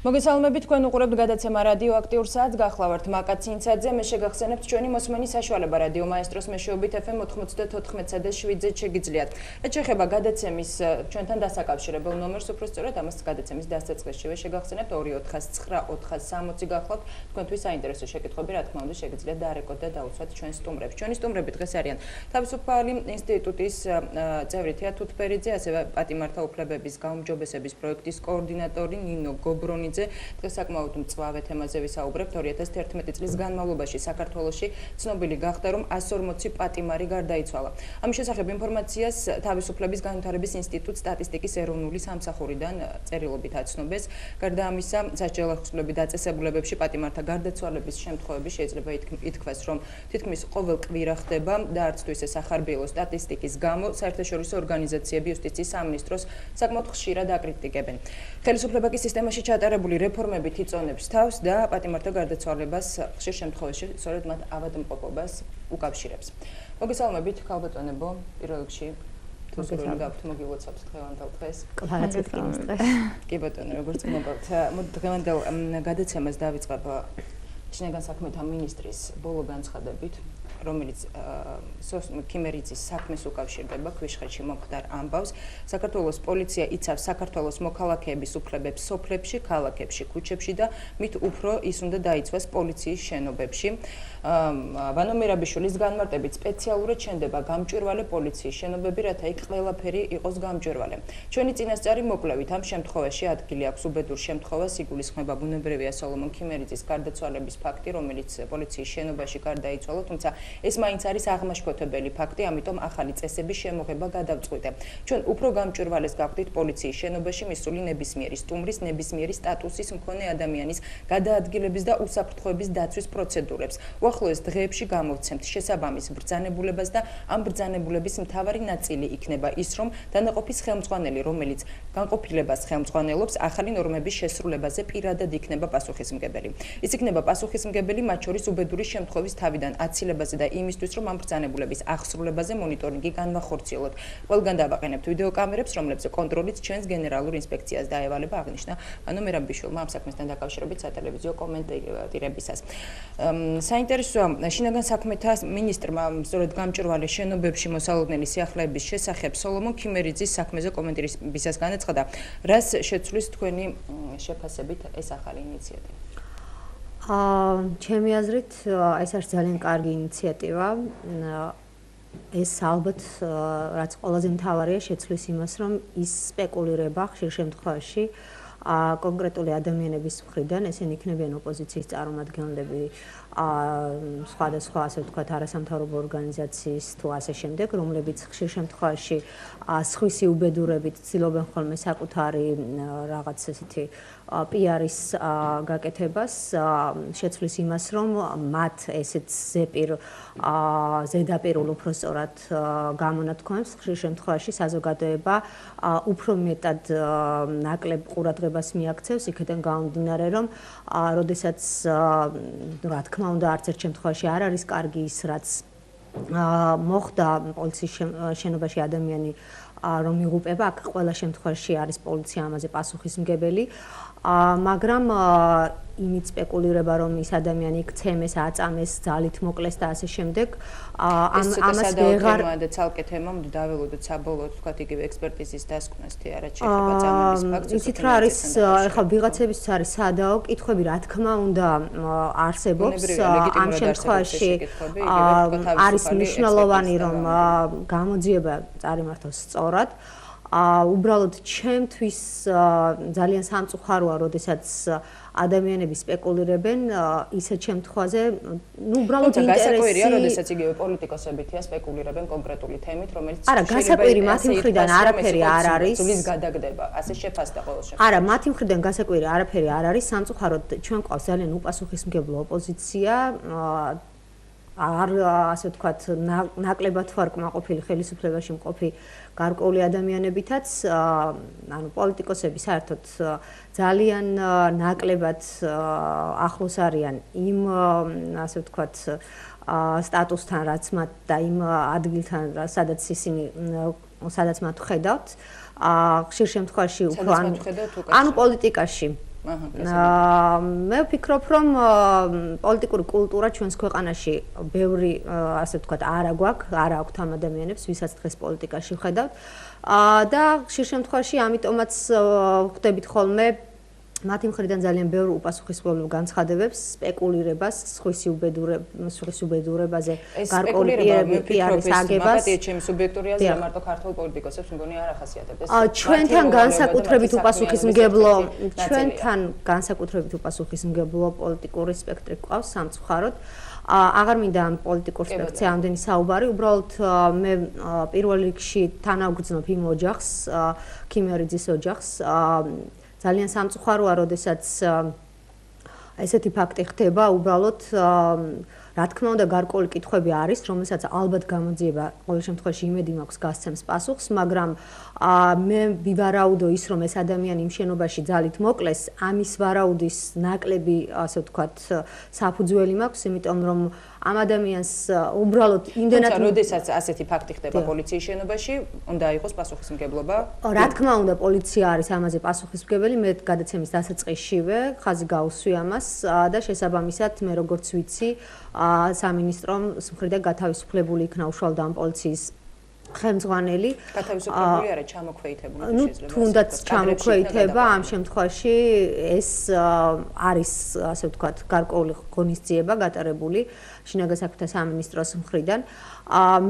მოგესალმებით, თქვენ უყურებთ გადაცემა რადიოაქტიურ საათს, გახლავართ მაკაცინცაძე, მე შეგახსენებთ ჩვენი მოსმენის საშუალება რადიო მაესტროს მეშვეობით FM 94-7-ზე და 7-ზე შეგიძლიათ. რაც შეეხება გადაცემის ჩვენთან დასაკავშირებელ ნომერს, უბრალოდ ამას გადაცემის დასაწყისშივე შეგახსენებთ 249-460 გახლავთ. თქვენთვის საინტერესო შეკითხვები, რა თქმა უნდა, შეგიძლიათ დაარეკოთ და დაუცვათ ჩვენს სტუმრებს. ჩვენი სტუმრები დღეს არიან თავისუფალი ინსტიტუტის წევრი თეა თუთფერიძე, ასევე პატიმართა უფლებების გაუმჯობესების პროექტის კოორდინატორი ნინო გობრონი. დღეს საკმაოდ მწვავე თემაზე ვისაუბრებთ. 2011 წლის განმავლობაში საქართველოში ცნობილი გახდა, რომ 140 პატიმარი გარდაიცვალა. ამის შესახებ ინფორმაციას თავისუფლების განვითარების ინსტიტუტს სტატისტიკის ეროვნული სამსახურიდან წერილობით აცნობეს. გარდა ამისა, სასჯელო ხსნები დაწესებულებებში პატიმართა გარდაცვალების შემთხვევები შეიძლება ითქვას, რომ თითქმის ყოველ კვირა ხდება და არც თუ ისე სახარბიელო სტატისტიკის გამო საერთაშორისო ორგანიზაციები იუსტიციის სამინისტროს საკმაოდ ხშირად აკრიტიკებენ. ხელისუფლება კი სისტემაში ჩატარებული რეფორმებით იწონებს თავს და პატიმართა გარდაცვალებას ხშირ შემთხვევაში სწორედ მათ ავადმყოფობას უკავშირებს. მოგესალმებით, ქალბატონებო, პირველ რიგში თუსურული გაქვთ მოგილოცავთ დღევანდელ დღეს. კლასიკინის დღეს. კი ბატონო, როგორც მოგავთ. დღევანდელ გადაცემას დავიწყებ შინაგან საქმეთა მინისტრის ბოლო განცხადებით, რომელიც ქიმერიძის საქმეს უკავშირდება ქვიშხეთში მომხდარ ამბავს. საქართველოს პოლიცია იცავს საქართველოს მოქალაქეების უფლებებს სოფლებში, ქალაქებში, ქუჩებში და მით უფრო ის უნდა დაიცვას პოლიციის შენობებში. ვანო მერაბიშვილის განმარტებით სპეციალურად შენდება გამჭვირვალე პოლიციის შენობები, რათა იქ ყველაფერი იყოს გამჭვირვალე. ჩვენი წინასწარი მოკლევით ამ შემთხვევაში ადგილი აქვს უბედურ შემთხვევას, იგულისხმება ბუნებრივია სოლომონ ქიმერიძის გარდაცვალების ფაქტი, რომელიც პოლიციის შენობაში გარდაიცვალა, თუმცა ეს მაინც არის აღმაშფოთებელი ფაქტი, ამიტომ ახალი წესების შემოღება გადავწყვიტე. ჩვენ უფრო გამჭვირვალეს გავხდით პოლიციის შენობაში მისული ნებისმიერი სტუმრის, ნებისმიერი სტატუსის მქონე ადამიანის გადაადგილების და უსაფრთხოების დაცვის პროცედურებს. უახლოეს დღეებში გამოვცემთ შესაბამის ბრძანებულებას და ამ ბრძანებულების მთავარი ნაწილი იქნება ის, რომ დანაყოფის ხელმძღვანელი, რომელიც განყოფილებას ხელმძღვანელობს, ახალი ნორმების შესრულებაზე პირადად იქნება პასუხისმგებელი. ის იქნება პასუხისმგებელი მათ შორის უბედური შემთხვევის თავიდან აცილებაზე და იმისთვის, რომ ამ ბრძანებულების აღსრულებაზე მონიტორინგი განვახორციელოთ. ყველგან დავაყენებთ ვიდეოკამერებს, რომლებზე კონტროლიც ჩვენს გენერალურ ინსპექციას დაევალება, აღნიშნა ვანო მერაბიშვილმა ამ საქმესთან დაკავშირებით სატელევიზიო კომენტირებისას. საინტერესოა, შინაგან საქმეთა მინისტრმა სწორედ გამჭვირვალე შენობებში მოსალოდნელი სიახლეების შესახებ სოლომონ ქიმერიძის საქმეზე კომენტირებისას განაცხადა, რას შეცვლის თქვენი შეფასებით ეს ახალი ინიციატივა. ჩემი აზრით, ეს არის ძალიან კარგი ინიციატივა. ეს ალბათ რაც ყველაზე მთავარია შეცვლის იმას, რომ ის სპეკულირება ხშირ შემთხვევაში კონკრეტული ადამიანების მხრიდან, ესენი იქნებიან ოპოზიციის წარმომადგენლები, სხვადასხვა ასე ვთქვათ არასამთავრობო ორგანიზაციის თუ ასე შემდეგ, რომლებიც ხშირ შემთხვევაში სხვისი უბედურებით ცდილობენ ხოლმე საკუთარი რაღაც ესეთი PR-ის გაკეთებას, შეცვლის იმას, რომ მათ ესეც ზედაპირულ უпростоრად გამონათქვამს ხშირ შემთხვევაში საზოგადოება უფრო მეტად ნაკლებ ყურადღებას მიაქცევს იქიდან გამომდინარე, რომ როდესაც რა თქმა უნდა არც ერთ შემთხვევაში არ არის კარგი ის, რაც მოხდა პოლიციის შენობაში ადამიანი რომ იღუპება, აქ ყველა შემთხვევაში არის პოლიცია ამაზე პასუხისმგებელი. მაგრამ იმით სპეკულირება, რომ ის ადამიანი იქცემეს, აწამეს, ძალით მოკლეს და ასე შემდეგ, ამას ვეღარ და ცალკე თემა დაველოდოთ საბოლოოდ, თქვათ იგივე ექსპერტიზის დასკვნას თი არა შეიძლება წამების ფაქტს. იცით რა არის, ეხლა ვიღაცებისთვის არის სადაო კითხვები, რა თქმა უნდა, არსებობს ამ შემთხვევაში არის მნიშვნელოვანი, რომ გამოძიება წარიმართოს სწორად. უბრალოდ ჩემთვის ძალიან სამწუხაროა, როდესაც ადამიანები სპეკულირებენ ისეთ შემთხვევაზე, უბრალოდ ინტერესი. გასაკვირია, როდესაც იგივე პოლიტიკოსებია სპეკულირებენ კონკრეტული თემით, რომელიც არა, გასაკვირი მათი მხრიდან არაფერი არ არის. სულის გადაგდება, ასე შეფასდა ყოველ შემთხვევაში. არა, მათი მხრიდან გასაკვირი არაფერი არ არის, სამწუხაროდ ჩვენ ყავს ძალიან უპასუხისმგებლო ოპოზიცია. არ ასე ვთქვათ, ნაკლებად ვარ კმაყოფილი ხელისუფლებაში მყოფი გარკვეული ადამიანებითაც, ანუ პოლიტიკოსები საერთოდ ძალიან ნაკლებად ახლოს არიან იმ ასე ვთქვათ სტატუსთან, რაც მათ და იმ ადგილთან, სადაც მათ ხედავთ. ხშირ შემთხვევაში უფრო ანუ პოლიტიკაში მე ვფიქრობ, რომ პოლიტიკური კულტურა ჩვენს ქვეყანაში ბევრი, ასე ვთქვათ, არ აქვთ ამ ადამიანებს, ვისაც დღეს პოლიტიკაში ვხედავთ. და ხშირ შემთხვევაში ამიტომაც ვხვდებით ხოლმე მათი მხრიდან ძალიან ბევრ უპასუხისმგებლობ განცხადებებს, სპეკულირებას, სხვისი უბედურებაზე, გარკვეული პიარის აგებას. ჩემი სუბიექტური აზრია მარტო ქართულ პოლიტიკოსებს მგონი არ ახასიათებდეს. ჩვენთან განსაკუთრებით უპასუხისმგებლო პოლიტიკური სპექტრი გვყავს სამწუხაროდ. აღარ მინდა ამ პოლიტიკურ სპექტრზე ამდენი საუბარი, უბრალოდ მე პირველ რიგში თანავგრძნობ იმ ოჯახს, ქიმერიძის ოჯახს. ძალიან სამწუხაროა, როდესაც ესეთი ფაქტი ხდება, უბრალოდ რა თქმა უნდა გარკვეული კითხვები არის, რომელსაც ალბათ გამოძიება ყოველ შემთხვევაში იმედი მაქვს გასცემს პასუხს, მაგრამ მე ვივარაუდო ის, რომ ეს ადამიანი იმ შენობაში ძალით მოკლეს, ამის ვარაუდის ნაკლები, ასე ვთქვათ, საფუძველი მაქვს, იმიტომ რომ ამ ადამიანს უბრალოდ იმდენად როდესაც ასეთი ფაქტი ხდება პოლიციის შენობაში, უნდა იყოს პასუხისმგებლობა. რა თქმა უნდა, პოლიცია არის ამაზე პასუხისმგებელი, მე გადაცემის დასაწყისშივე ხაზი გავუსვი ამას და შესაბამისად მე როგორც ვიცი, სამინისტრომ მხრიდან გათავისუფლებული იქნა უშუალოდ ამ პოლიციის ხელმძღვანელი. გათავისუფლებული არა, ჩამოქვეითებული შეიძლება. თუნდაც ჩამოქვეითება ამ შემთხვევაში ეს არის, ასე ვთქვათ, გარკვეული ღონისძიება გატარებული შინაგან საქმეთა სამინისტროს მხრიდან.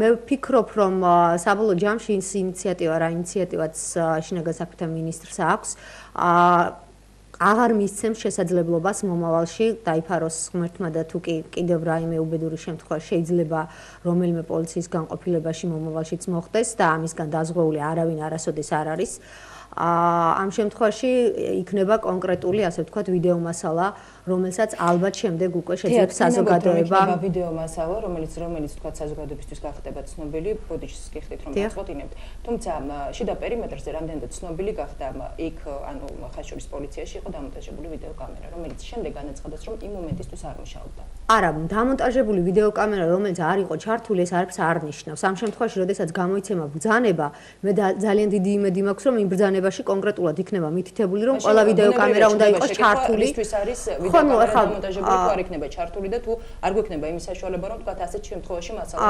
მე ვფიქრობ, რომ საბოლოო ჯამში ის ინიციატივა, რა ინიციატივაც შინაგან საქმეთა მინისტრს აქვს, აღარ მისცემს შესაძლებლობას მომავალში დაიფაროს ღმერთმა და თუ კი კიდევ რაიმე უბედური შემთხვევა შეიძლება რომელიმე პოლიციის განყოფილებაში მომავალშიც მოხდეს და ამისგან დაზღვეული არავინ არასოდეს არ არის. ამ შემთხვევაში იქნება კონკრეტული, ასე ვთქვათ, ვიდეო მასალა, რომელსაც ალბათ შემდეგ უკვე შეძლებს საზოგადოება. ვიდეო მასალა, რომელიც ვთქვათ საზოგადოებისთვის გახდება ცნობილი, ბოდიშს გიხდით რომ მოწყობინებთ. თუმცა შიდა პერიმეტრზე რამდენადაც ცნობილი გახდა იქ, ანუ ხაშურის პოლიციაში იყო დამონტაჟებული ვიდეო კამერა, რომელიც შემდეგ განაცხადეს, რომ იმ მომენტისთვის არ მუშაობდა. არა, დამონტაჟებული ვიდეო კამერა, რომელიც არ იყო ჩართული, ეს არც არ ნიშნავს. ამ შემთხვევაში, როდესაც გამოიცემა ბრძანება, მე ძალიან დიდი იმედი მაქვს, რომ იმ ბრძანებაში კონკრეტულად იქნება მითითებული, რომ ყველა ვიდეო კამერა უნდა იყოს ჩართული. ხო, ახლა მონტაჟებული თუ არ იქნება ჩართული და თუ არ გვექნება იმის საშუალება, რომ თქვა ასეთ შემთხვევაში მასალა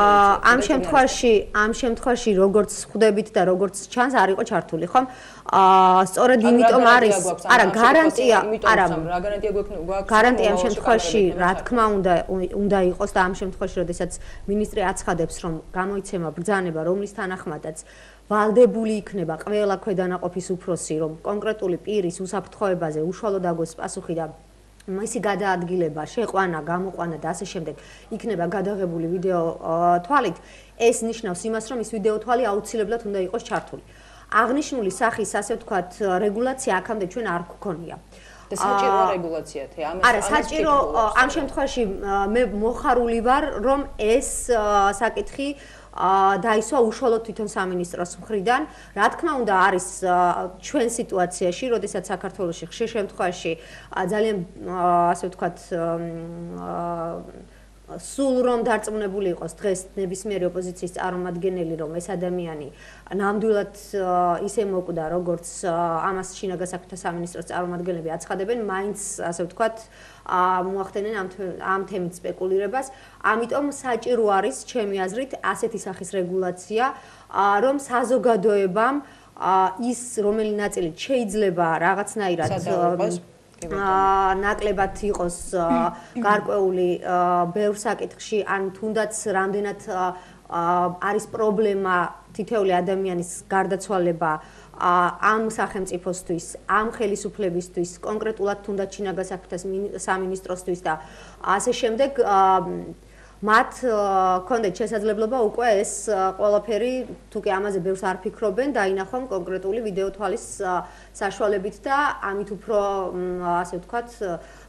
ამ შემთხვევაში როგორც ხვდებით და როგორც ჩანს არ იყო ჩართული, ხომ? სწორედ იმიტომ არის, არა, გარანტია, არა, რა გარანტია გვაქვს? გარანტია ამ შემთხვევაში, რა თქმა უნდა იყოს და ამ შემთხვევაში, როდესაც მინისტრი აცხადებს, რომ გამოიცემა ბრძანება, რომლის თანახმადაც ვალდებული იქნება ყველა ქვედანაყოფის უფროსი, რომ კონკრეტული პირის უსაფრთხოებაზე უშუალოდ აგოს პასუხი და მისი გადაადგილება, შეყვანა, გამოყვანა და ასე შემდეგ იქნება გადაღებული ვიდეო თვალით, ეს ნიშნავს იმას, რომ ის ვიდეო თვალი აუცილებლად უნდა იყოს ჩართული. აღნიშნული სახის, ასე ვთქვათ, რეგულაცია აქამდე ჩვენ არ გვქონია. და საჭირო რეგულაცია թե ამას არა, საჭირო ამ შემთხვევაში მე მოხარული ვარ, რომ ეს საკითხი დაისვა უშუალოდ თვითონ სამინისტროს მხრიდან. რა თქმა უნდა, არის ჩვენ სიტუაციაში, როდესაც საქართველოში ხშირ შემთხვევაში ძალიან ასე ვთქვათ სულ რომ დარწმუნებული იყოს დღეს ნებისმიერი ოპოზიციის წარმომადგენელი, რომ ეს ადამიანი ნამდვილად ისე მოკვდა, როგორც ამას შინაგან საქმეთა სამინისტროს წარმომადგენლები აცხადებენ, მაინც ასე ვთქვათ მოახდენენ ამ თემით სპეკულირებას. ამიტომ საჭირო არის, ჩემი აზრით, ასეთი სახის რეგულაცია, რომ საზოგადოებამ ის რომელი ნაწილი შეიძლება რაღაცნაირად ნაკლებად იყოს გარკვეული ბევრ საკითხში, ან თუნდაც რამდენად არის პრობლემა თითოეული ადამიანის გარდაცვალება ამ სახელმწიფოსთვის, ამ ხელისუფლებისთვის, კონკრეტულად თუნდაც შინაგან საქმეთა სამინისტროსთვის და ასე შემდეგ მათ ქონდეთ შესაძლებლობა უკვე ეს ყველაფერი, თუ კი ამაზე ბევრს არ ფიქრობენ, დაინახონ კონკრეტული ვიდეო თვალის საშუალებით და ამით უფრო ასე ვთქვათ,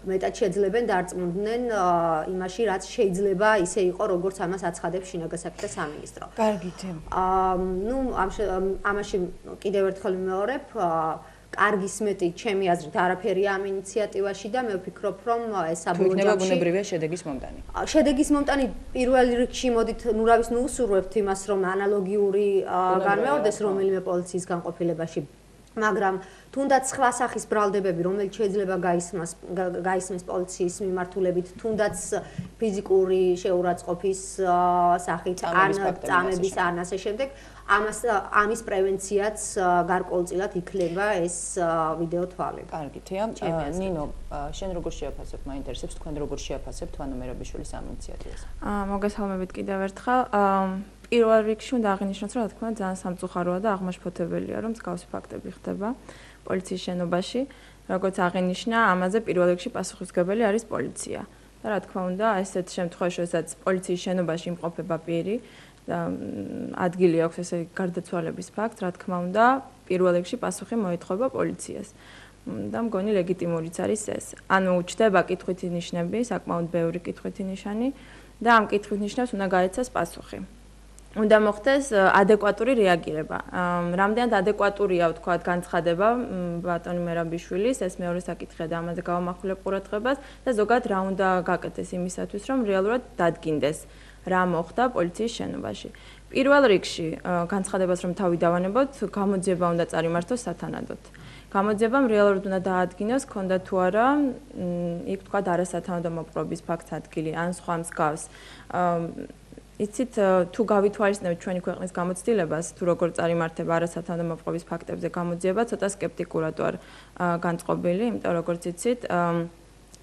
მეტად შეძლებენ დარწმუნდნენ იმაში, რაც შეიძლება ისე იყო, როგორც ამას აცხადებს შინაგან საქმეთა სამინისტრო. კარგით. ნუ ამაში კიდევ ერთხელ ვიმეორებ, კარგი სმეტი ჩემი აზრით არაფერია ამ ინიციატივაში და მე ვფიქრობ, რომ ეს საბოლოო ჯამში ბუნებრივია შედეგის მომტანი. შედეგის მომტანი პირველ რიგში მოდით ნურავის ნუ უსურვებთ იმას, რომ ანალოგიური განმეორდეს რომელიმე პოლიციის განყოფილებაში მაგრამ თუნდაც სხვა სახის ბრალდებები, რომელიც შეიძლება გაისმეს პოლიციის მიმართულებით, თუნდაც ფიზიკური შეურაცხყოფის სახით ან წამების ან ასე შემდეგ, ამის პრევენციაც გარკვეულწილად იქნება ეს ვიდეო თვალი. კარგი, თეა. ნინო, შენ როგორ შეაფასებ, მაინტერესებს თქვენ როგორ შეაფასებთ ვანო მერაბიშვილის ამ ინიციატივას? მოგესალმებით კიდევ ერთხელ. პირველ რიგში უნდა აღინიშნოს, რომ რა თქმა უნდა ძალიან სამწუხაროა და აღმაშფოთებელია, რომ მსგავსი ფაქტები ხდება პოლიციის შენობაში. როგორც აღინიშნა, ამაზე პირველ რიგში პასუხისმგებელი არის პოლიცია. და რა თქმა უნდა, ესეთ შემთხვევაში, როდესაც პოლიციის შენობაში იმყოფება პირი და ადგილი აქვს ესე გარდაცვალების ფაქტს, რა თქმა უნდა, პირველ რიგში პასუხი მოეთხოვება პოლიციას. და მგონი ლეგიტიმურიც არის ეს. ანუ ჩდება კითხვითი ნიშნები, საკმაოდ ბევრი კითხვითი ნიშანი და ამ კითხვით ნიშნებს უნდა გაეცას პასუხი. უნდა მოხდეს ადეკვატური რეაგირება. რამდენად ადეკვატურია, ვთქვათ, განცხადება ბატონი მერაბიშვილის, ეს მეორე საკითხია და ამაზე გავამახვილებ ყურადღებას და ზოგადად რა უნდა გაკეთდეს იმისათვის, რომ რეალურად დადგინდეს რა მოხდა პოლიციის შენობაში. პირველ რიგში განცხადებას რომ თავი დავანებოთ, გამოძიება უნდა წარიმართოს სათანადოდ. გამოძიებამ რეალურად უნდა დაადგინოს, ქონდა თუ არა, იქ ვთქვათ, არასათანადო მოპყრობის ფაქტს ადგილი ან სხვა მსგავს. იცით, თუ გავითვალისწინებთ ჩვენი ქვეყნის გამოცდილებას, თუ როგორ წარიმართება არასათანადო მოპყრობის ფაქტებზე გამოძიება, ცოტა სკეპტიკურად ვარ განწყობილი, იმიტომ როგორც იცით,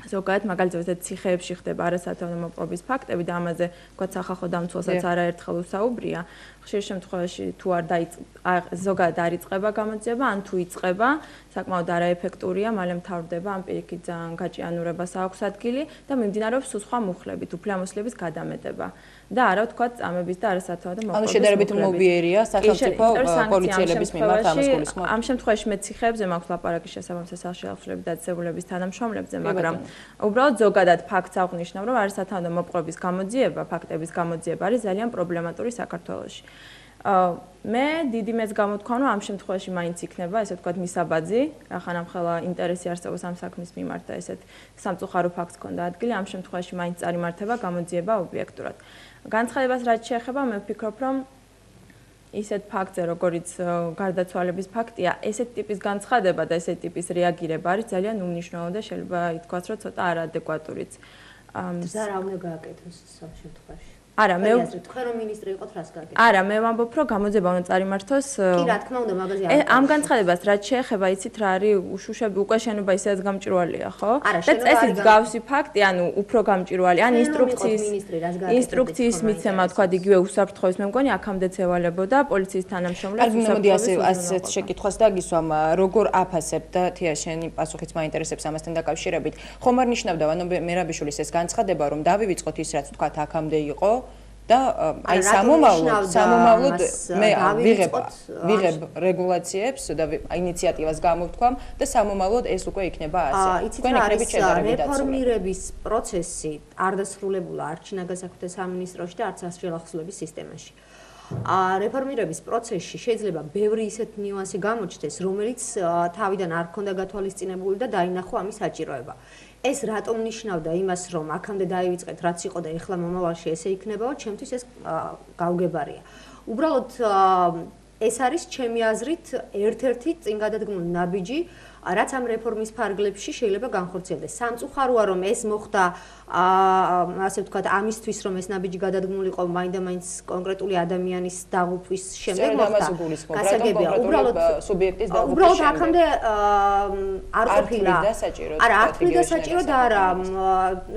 ზოგადად მაგალითად ციხეებში ხდება არასათანადო მოპყრობის ფაქტები და ამაზე ვთქვათ სახალხო დამცველსაც არაერთხელ უსაუბრია. ხშირ შემთხვევაში თუ არ ზოგადად არ იწყება გამოძიება, ან თუ იწყება, საკმაოდ არაეფექტურია, მალე მთავრდება ამ პირიქით ძალიან გაჭიანურებას აქვს ადგილი და მიმდინარეობს სულ სხვა მუხლებით, უფლებამოსილების გადამეტება. და არა ვთქვათ წამების და არასათანადო მოპყრობის. ანუ შედარებით მობიერია სახელმწიფო პოლიციელების მიმართ ამას გულისხმობ. ამ შემთხვევაში მე ციხეებზე მაქვს ლაპარაკი შესაბამისად სახალხოების დაწესებულების თანამშრომლებზე, მაგრამ უბრალოდ ზოგადად ფაქტს აღნიშნავ, რომ არასათანადო მოპყრობის გამოძიება, ფაქტების გამოძიება არის ძალიან პრობლემატური საქართველოში. მე დიდი მეც გამოთქვა, რომ ამ შემთხვევაში მაინც იქნება, ესე ვთქვათ, მისაბაძი, რახანამ ხელა ინტერესი არსებობს ამ საქმის მიმართ და ესეთ სამწუხარო ფაქტს ქონდა ადგილი, ამ შემთხვევაში მაინც წარიმართება გამოძიება ობიექტურად. განცხადებას რაც შეეხება, მე ვფიქრობ, რომ ისეთ ფაქტზე, როგორიც გარდაცვალების ფაქტია, ესეთ ტიპის განცხადება და ესეთ ტიპის რეაგირება არის ძალიან უმნიშვნელო და შეიძლება ითქვას, რომ ცოტა არაადეკვატურიც. და რა უნდა გააკეთოს ამ შემთხვევაში? არა, მე თქვენ რომ მინისტრი იყოთ, რას გააკეთოთ? არა, მე ვამბობ, რომ გამოძიება უნდა წარიმართოს. კი, რა თქმა უნდა, მაგაზე არ. ამ განცხადებას რაც შეეხება, იცით რა არის, უშუშები უკვე შენობა ისედაც გამჭვირვალეა, ხო? და წესით გავსი ფაქტი, ანუ უფრო გამჭვირვალე, ან ინსტრუქციის მიცემა, თქვა იგივე უსაფრთხოების, მე მგონი აქამდეც ევალებოდა პოლიციის თანამშრომლებს უსაფრთხოების. მოდი ასეთ შეკითხვას დაგისვამ, როგორ აფასებთ და თია შენი პასუხიც მაინტერესებს ამასთან დაკავშირებით. ხომ არ ნიშნავდა ვანო მერაბიშვილის ეს განცხადება, რომ დავივიწყოთ ის რაც თქვა აქამდე იყო და აი სამომავლოდ მე ვიღებ რეგულაციებს და ინიციატივას გამოვთქვამ და სამომავლოდ ეს უკვე იქნება ასე. თქვენ იქნებით შედარებით დაცული. რეფორმირების პროცესი არ დასრულებულა არც შინაგანსაკუთრებთა სამინისტროში და არც სახელმწიფოს სისტემაში. რეფორმირების პროცესში შეიძლება ბევრი ისეთ ნიუანსი გამოჩნდეს, რომელიც თავიდან არ ქონდა გათვალისწინებული და დაინახო ამის საჭიროება. ეს რატომ ნიშნავდა იმას, რომ აქამდე დაივიწყეთ, რაც იყო და ეხლა მომავალში ესე იქნებაო, ჩემთვის ეს გაუგებარია. უბრალოდ ეს არის ჩემი აზრით ერთ-ერთი წინ გადადგმული ნაბიჯი, რაც ამ რეფორმის ფარგლებში შეიძლება განხორციელდეს. სამწუხაროა, რომ ეს მოხდა ასე ვთქვათ, ამისთვის, რომ ეს ნაბიჯი გადადგმულიყო მაინდა-მაინც კონკრეტული ადამიანის დაღუპვის შემდეგ მოხდა. გასაგებია, უბრალოდ სუბიექტის დაღუპვის. უბრალოდ აქამდე არ ყოფილა. არა, არ თვლიდა საჭირო და არა,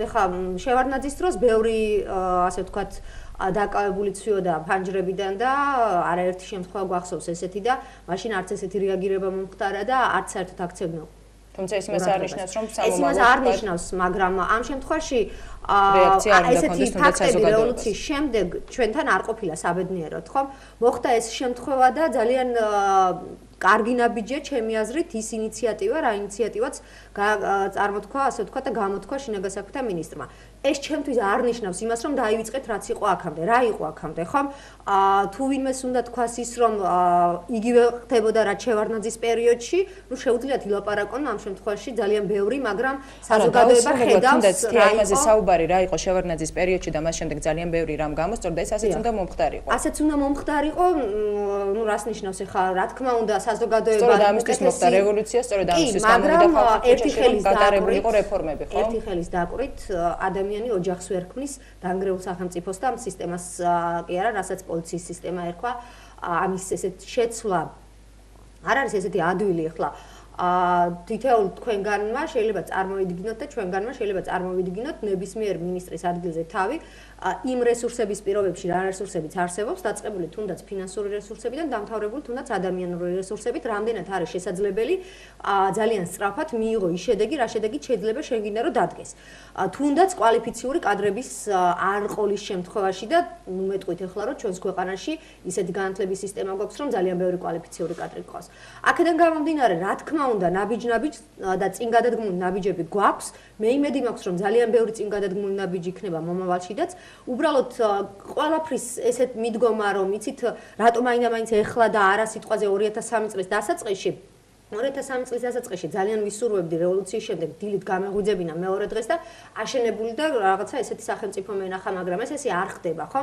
ეხლა შევარდნაძის დროს ბევრი ასე ვთქვათ დაკავებული ცვიოდა ფანჯრებიდან და არაერთი შემთხვევა გვახსოვს ესეთი და მაშინ არც ესეთი რეაგირება მომხდარა და არც საერთოდ აქცევდნენ. თუმცა ეს იმას არ ნიშნავს, რომ ეს იმას არ ნიშნავს, მაგრამ ამ შემთხვევაში რეაქცია არ უნდა ესეთი ფაქტები რევოლუციის შემდეგ ჩვენთან არ ყოფილა საბედნიეროდ, ხო? მოხდა ეს შემთხვევა და ძალიან კარგი ნაბიჯია ჩემი აზრით ის ინიციატივა, რა ინიციატივაც წარმოთქვა, ასე ვთქვათ და გამოთქვა შინაგანსაკუთრებთა მინისტრმა. ეს ჩემთვის არ ნიშნავს იმას, რომ დაივიწყეთ რაც იყო აქამდე. რა იყო აქამდე, ხო? თუ ვინმეს უნდა თქვას ის, რომ იგივე ხდებოდა რაც შევარდნაძის პერიოდში, ну შეუძლიათ ილაპარაკონ ამ შემთხვევაში ძალიან ბევრი, მაგრამ საზოგადოება ხედავს რა იმაზე საუბარი რა იყო შევარდნაძის პერიოდში და მას შემდეგ ძალიან ბევრი რამ გამოსწორდა, ეს ასეც უნდა მომხდარიყო. ასეც უნდა მომხდარიყო, ну რას ნიშნავს ახლა, რა თქმა უნდა, საზოგადოება სწორედ ამისთვის მოხდა რევოლუცია, სწორედ ამისთვის გამოვიდა ხალხი, ერთი ხელის გატარებული იყო რეფორმები, ხო? ერთი ხელის დაკვირით ადამიანი ოჯახს ვერ ქმნის დანგრეულ სახელმწიფოს და ამ სისტემას კი არა, რასაც პოლიციის სისტემა ერქვა, ამის ესეთ შეცვლა არ არის ესეთი ადვილი ახლა თითოეულ თქვენგანმა შეიძლება წარმოვიდგინოთ და ჩვენგანმა შეიძლება წარმოვიდგინოთ ნებისმიერ მინისტრის ადგილზე თავი იმ რესურსების პირობებში რა რესურსებიც არსებობს დაწყებული თუნდაც ფინანსური რესურსებიდან დამთავრებული თუნდაც ადამიანური რესურსებით რამდენად არის შესაძლებელი ძალიან სწრაფად მიიღო ის შედეგი რა შედეგით შეიძლება შენ გინდა რომ დადგეს თუნდაც კვალიფიციური კადრების არ ყოლის შემთხვევაში და ნუ მეტყვით ახლა რომ ჩვენს ქვეყანაში ისეთი განათლების სისტემა გვაქვს რომ ძალიან ბევრი კვალიფიციური კადრი გვყავს აქედან გამომდინარე რა თქმა უნდა ნაბიჯ-ნაბიჯ და წინ გადადგმული ნაბიჯები გვაქვს მე იმედი მაქვს რომ ძალიან ბევრი წინ გადადგმული ნაბიჯი იქნება მომავალშიდაც უბრალოდ ყველაფრის ესეთ მიდგომა რომ იცით რატომ აინდა-მაინც ეხლა და არა სიტყვაზე 2003 წლის დასაწყისში 2003 წლის დასაწყისში ძალიან ვისურვებდი რევოლუციის შემდეგ დილით გამეღვიძებინა მეორე დღეს და აშენებული და რაღაცა ესეთი სახელმწიფო მენახა მაგრამ ეს ესე არ ხდება ხო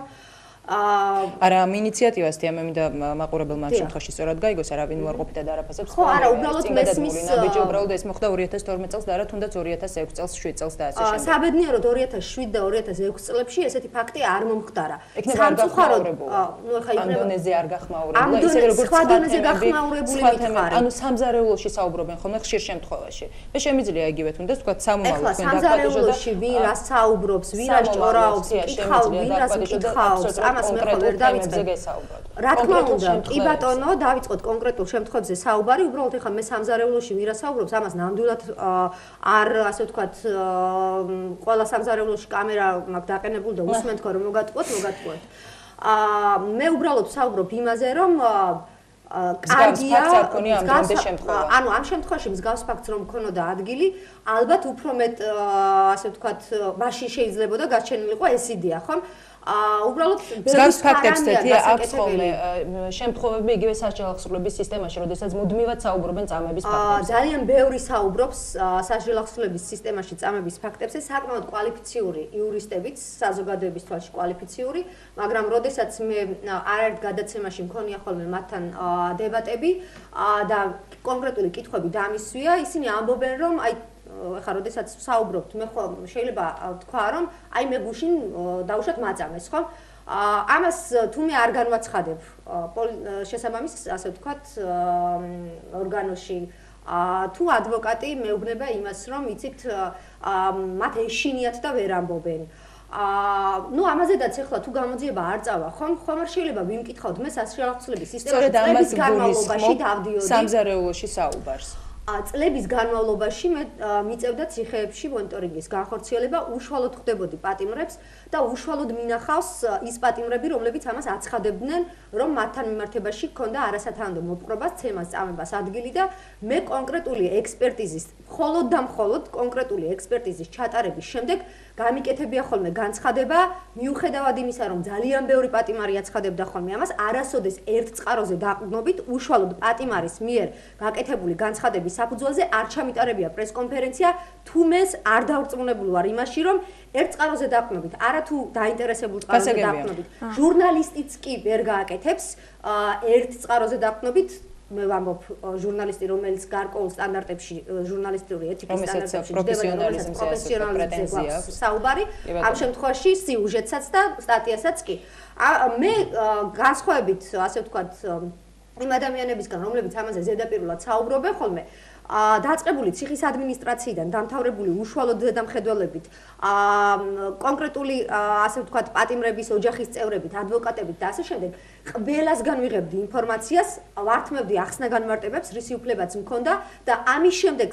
არა ამ ინიციატივას თია მე მინდა მაყურებელმა ამ შემთხვევაში სწორად გაიგოს არავინ უარყოფითად არაფასებს ხო არა უბრალოდ მესმის ნაბიჯი უბრალოდ ეს მოხდა 2012 წელს და არა თუნდაც 2006 წელს 7 წელს და ასე შემდეგ საბედნიეროდ 2007 და 2006 წლებში ესეთი ფაქტი არ მომხდარა სამწუხაროდ ნუ ახლა ამდონეზე არ გახმაურებულა ისე როგორც სხვა დონეზე გახმაურებული მითხარი ანუ სამზარეულოში საუბრობენ ხოლმე ხშირ შემთხვევაში მე შემიძლია იგივე თუნდაც თქვა სამომავლო თქვენ დაკავშირებაში ვინ რა საუბრობს ვინ რა ჭორაობს კითხავს ვინ რას კითხავს ამას მე ხო ვერ დავიწყებ. რა თქმა უნდა, კი ბატონო, დავიწყოთ კონკრეტულ შემთხვევებზე საუბარი, უბრალოდ ეხლა მე სამზარეულოში ვირა საუბრობს, ამას ნამდვილად არ ასე ვთქვათ, ყველა სამზარეულოში კამერა მაქვს დაყენებული და უსმენ თქვა რომ მოგატყუოთ. მე უბრალოდ საუბრობ იმაზე, რომ კარგია ანუ ამ შემთხვევაში მსგავს ფაქტს რომ მქონოდა ადგილი, ალბათ უფრო მეტ ასე ვთქვათ, მაშინ შეიძლებოდა გაჩენილიყო ეს იდეა, ხომ? უბრალოდ მსგავს ფაქტებს თეთია აქვს ხოლმე შემთხვევები იგივე სასჯელახსრულების სისტემაში, როდესაც მუდმივად საუბრობენ წამების ფაქტებზე. ძალიან ბევრი საუბრობს სასჯელახსრულების სისტემაში წამების ფაქტებზე, საკმაოდ კვალიფიციური იურისტებიც, საზოგადოების თვალში კვალიფიციური, მაგრამ როდესაც მე არაერთ გადაცემაში მქონია ხოლმე მათთან დებატები და კონკრეტული კითხვები დამისვია, ისინი ამბობენ რომ აი ახლა როდესაც საუბრობთ მე ხო შეიძლება თქვა რომ აი მე გუშინ დაუშვათ მაწამეს ხო ამას თუ მე არ განვაცხადებ შესაბამის ასე ვთქვათ ორგანოში თუ ადვოკატი მეუბნება იმას რომ იცით მათ ეშინიათ და ვერ ამბობენ ну ამაზედაც ახლა თუ გამოძიება არ წავა ხომ არ შეიძლება ვიმკითხავთ მე სასჯელახსრულების სისტემაში განმავლობაში დავდიოდი სამზარეულოში საუბარს წლების განმავლობაში მე მიწევდა ციხეებში მონიტორინგის განხორციელება, უშუალოდ ხვდებოდი პატიმრებს და უშუალოდ მინახავს ის პატიმრები, რომლებიც ამას აცხადებდნენ, რომ მათთან მიმართებაში ჰქონდა არასათანადო მოპყრობას, ცემას, წამებას ადგილი და მე კონკრეტული ექსპერტიზის, მხოლოდ და მხოლოდ კონკრეტული ექსპერტიზის ჩატარების შემდეგ გამიკეთებია ხოლმე განცხადება, მიუხედავად იმისა, რომ ძალიან ბევრი პატიმარი აცხადებდა ხოლმე ამას, არასოდეს ერთ წყაროზე დაყრდნობით უშუალოდ პატიმარის მიერ გაკეთებული განცხადების საფუძველზე არ ჩამიტარებია პრესკონფერენცია, თუ მეს არ დავრწმუნებული ვარ იმაში, რომ ერთ წყაროზე დაყრდნობით, არა თუ დაინტერესებულ წყაროზე დაყრდნობით, ჟურნალისტიც კი ვერ გააკეთებს ერთ წყაროზე დაყრდნობით მე ვამბობ ჟურნალისტი რომელიც გარკვეულ სტანდარტებში ჟურნალისტური ეთიკის სტანდარტებში პროფესიონალიზმზე საუბარი ამ შემთხვევაში სიუჟეტსაც და სტატიასაც კი მე განსხვავებით ასე ვთქვათ იმ ადამიანებისგან რომლებიც ამაზე ზედაპირულად საუბრობენ ხოლმე დაწყებული ციხის ადმინისტრაციიდან დამთავრებული უშუალოდ ზედამხედველებით კონკრეტული ასე ვთქვათ პატიმრების ოჯახის წევრებით ადვოკატებით და ასე შემდეგ ყველასგან ვიღებდი ინფორმაციას ვართმევდი ახსნა განმარტებებს რისი უფლებაც მქონდა და ამის შემდეგ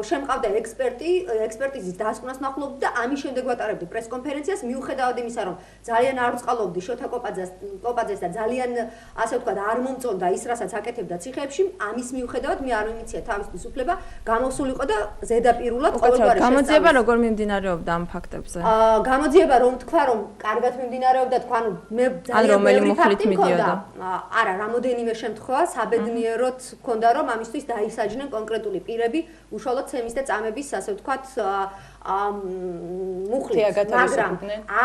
შემყავდა ექსპერტიზის დასკვნას ნახულობდი და ამის შემდეგ ვატარებდი პრესკონფერენციას მიუხედავად იმისა რომ ძალიან არ ვწყალობდი შოთა კოპაძეს და ძალიან ასე ვთქვათ არ მომწონდა ის რასაც აკეთებდა ციხეებში ამის მიუხედავად მე არ ვიმიცია თავისთვის უფლება გამოსულიყო და ზედაპირულად ყოველგვარი გამოძიება როგორ მიმდინარეობდა ამ ფაქტებზე გამოძიება რომ თქვა რომ კარგად მიმდინარეობდა თქვა ანუ მე ძალიან რომელი მუხლით მიდიოდა არა რამოდენიმე შემთხვევა საბედნიეროდ მქონდა რომ ამისთვის დაისაჯნენ კონკრეტული პირები უშუალოდ ცემის და წამების ასე ვთქვათ მუხლით მაგრამ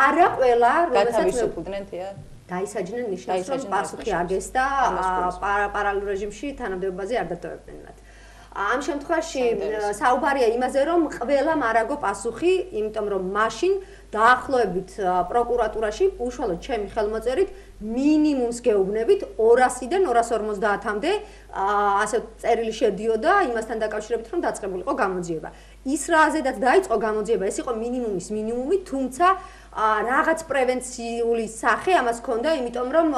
არა ყველა გათავისუფლდნენ თია დაისაჯნენ ნიშნავს რომ პასუხი აგეს და პარალელურ რეჟიმში თანამდებობაზე არ დატოვებდნენ მათ. ამ შემთხვევაში საუბარია იმაზე რომ ყველამ არ აგო პასუხი, იმიტომ რომ მაშინ დაახლოებით პროკურატურაში უშუალოდ ჩემი ხელმოწერით მინიმუმს გეუბნებით 200-დან 250-მდე ასე წერილი შედიოდა იმასთან დაკავშირებით რომ დაწყებულიყო გამოძიება. ის რაზედაც დაიწყო გამოძიება, ეს იყო მინიმუმის მინიმუმი, თუმცა რაღაც პრევენციული სახე ამას ჰქონდა, იმიტომ რომ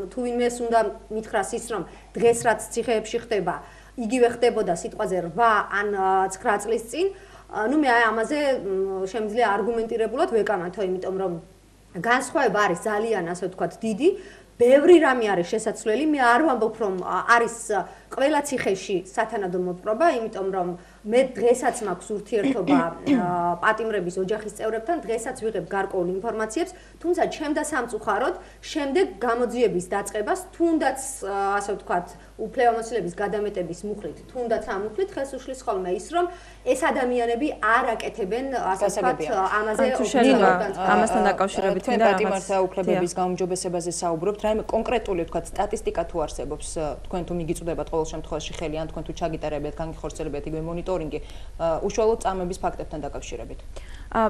თუ ვინმეს უნდა მითხრას ის რომ დღეს რაც ციხეებში ხდება, იგივე ხდებოდა სიტყვაზე 8 ან 9 წლის წინ, ну მე ამაზე შემიძლია არგუმენტირებულად ვეკამათო, იმიტომ რომ განსხვავება არის ძალიან ასე ვთქვათ დიდი, ბევრი რამე არის შესაძლებელი, მე არ ვამბობ რომ არის ყველა ციხეში სათანადო მოპყრობა, იმიტომ რომ მე დღესაც მაქვს ურთიერთობა პატიმრების ოჯახის წევრებთან, დღესაც ვიღებ გარკვეულ ინფორმაციებს, თუმცა ჩემდა სამწუხაროდ შემდეგ გამოძიების დაწყებას, თუნდაც ასე ვთქვათ, უფლებამოსილების გადამეტების მუხლით, თუნდაც ამ მუხლით ხელს უშლის ხოლმე ის, რომ ეს ადამიანები არ აკეთებენ ასე ვთქვათ, ამაზე ამასთან დაკავშირებით და პატიმართა უფლებების გაუმჯობესებაზე საუბრობთ, რაიმე კონკრეტული ვთქვათ სტატისტიკა თუ არსებობს, თქვენ თუ მიგიწვდებათ ყოველ შემთხვევაში ხელი, ან თქვენ თუ ჩაგიტარებთ, განხორციელებთ იგივე მონიტორინგი, უშუალოდ წამების ფაქტებთან დაკავშირებით.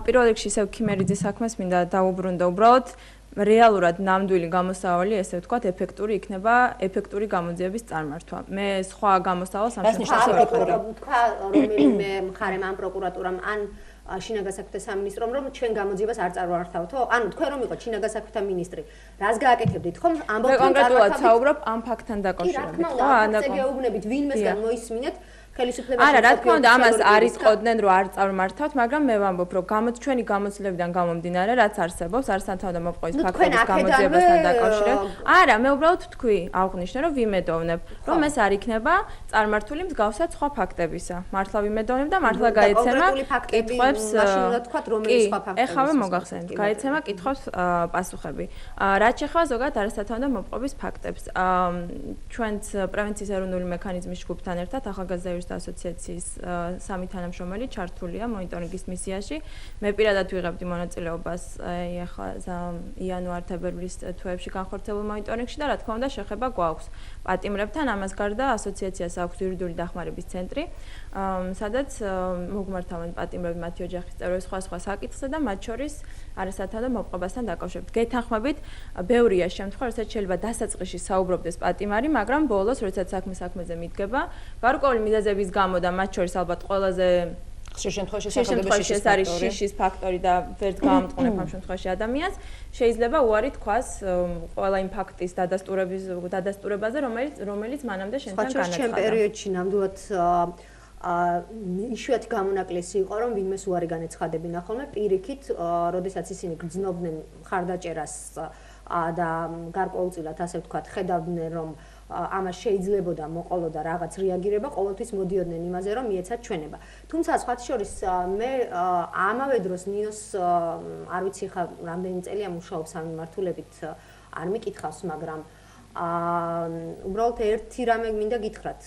პირველ რიგში ისევ ქიმერიძის საქმეს მინდა დაუბრუნდე უბრალოდ რეალურად ნამდვილი გამოსავალი, ესე ვთქვათ, ეფექტური იქნება ეფექტური გამოძიების წარმართვა. მე სხვა გამოსავალს ამ შემთხვევაში ვერ ვთქვა, რომელიმე მხარემ ან პროკურატურამ ან შინაგან საქმეთა სამინისტრომ რომ ჩვენ გამოძიებას არ წარმართავთო? ანუ თქვენ რომ იყო შინაგან საქმეთა მინისტრი, რას გააკეთებდით ხომ? ამბობთ კონკრეტულად საუბრობ ამ ფაქტთან დაკავშირებით. ხო, ან გეუბნებით ვინმესგან მოისმინეთ ხელისუფლებაში. არა, რა თქმა უნდა, ამას არ იტყოდნენ, რომ არ წარმართავთ, მაგრამ მე ვამბობ, რომ ჩვენი გამოცდილებიდან გამომდინარე, რაც არსებობს, არ სათანადო მოპყრობის ფაქტების გამოძიებასთან დაკავშირებით. არა, მე უბრალოდ ვთქვი, აღვნიშნე, რომ ვიმედოვნებ, რომ ეს არ იქნება წარმართული მსგავსად სხვა ფაქტებისა. მართლა ვიმედოვნებ და მართლა გაიცემა კითხვებს, მაშინ უნდა თქვათ, რომელი სხვა ფაქტები. ეხავე მოგახსენეთ, გაიცემა კითხვებს პასუხები. რაც შეეხება ზოგადად არასათანადო მოპყრობის ფაქტებს. ჩვენც პრევენციის ეროვნული მექანიზმის ჯგუფთან ერთად ახალგაზრდა ასოციაციის სამი თანამშრომელი ჩართულია მონიტორინგის მისიაში. მე პირადად ვიღებდი მონაწილეობას ახლა იანვარ-თებერვლის თვეებში განხორციელებულ მონიტორინგში და რა თქმა უნდა შეხება გვაქვს პატიმრებთან. ამას გარდა ასოციაციას აქვს იურიდიული დახმარების ცენტრი, სადაც მოგმართავენ პატიმრები, მათი ოჯახის წევრები სხვა საკითხზე და მათ შორის არასათანადო მოპყრობასთან დაკავშირებით. გეთანხმებით, ბევრია შემთხვევა, როდესაც შეიძლება დასაწყისში საუბრობდეს პატიმარი, მაგრამ ბოლოს, როდესაც საქმეზე მიდგება, გარკვეული მიზეზების გამო და მათ შორის ალბათ ყველაზე ხშირ შემთხვევაში ეს არის შიშის ფაქტორი და ვერც გაამტყუნებ ამ შემთხვევაში ადამიანს, შეიძლება უარი თქვას ყველა იმ ფაქტის დადასტურებაზე, რომელიც მანამდე შენთან განაცხადა. ჩემ პერიოდში ნამდვილად იშვიათი გამონაკლისი იყო, რომ ვინმეს უარი განეცხადებინა ხოლმე პირიქით, როდესაც ისინი გრძნობდნენ მხარდაჭერას და გარკვეულწილად ასე ვთქვათ, ხედავდნენ რომ ამას შეიძლებოდა მოყოლოდა რაღაც რეაგირება, ყოველთვის მოდიოდნენ იმაზე, რომ მიეცათ ჩვენება. თუმცა სხვათა შორის მე ამავე დროს ნინოს არ ვიცი ხა რამდენი წელია მუშაობს ამ მიმართულებით, არ მიკითხავს, მაგრამ უბრალოდ ერთი რამე მინდა გითხრათ.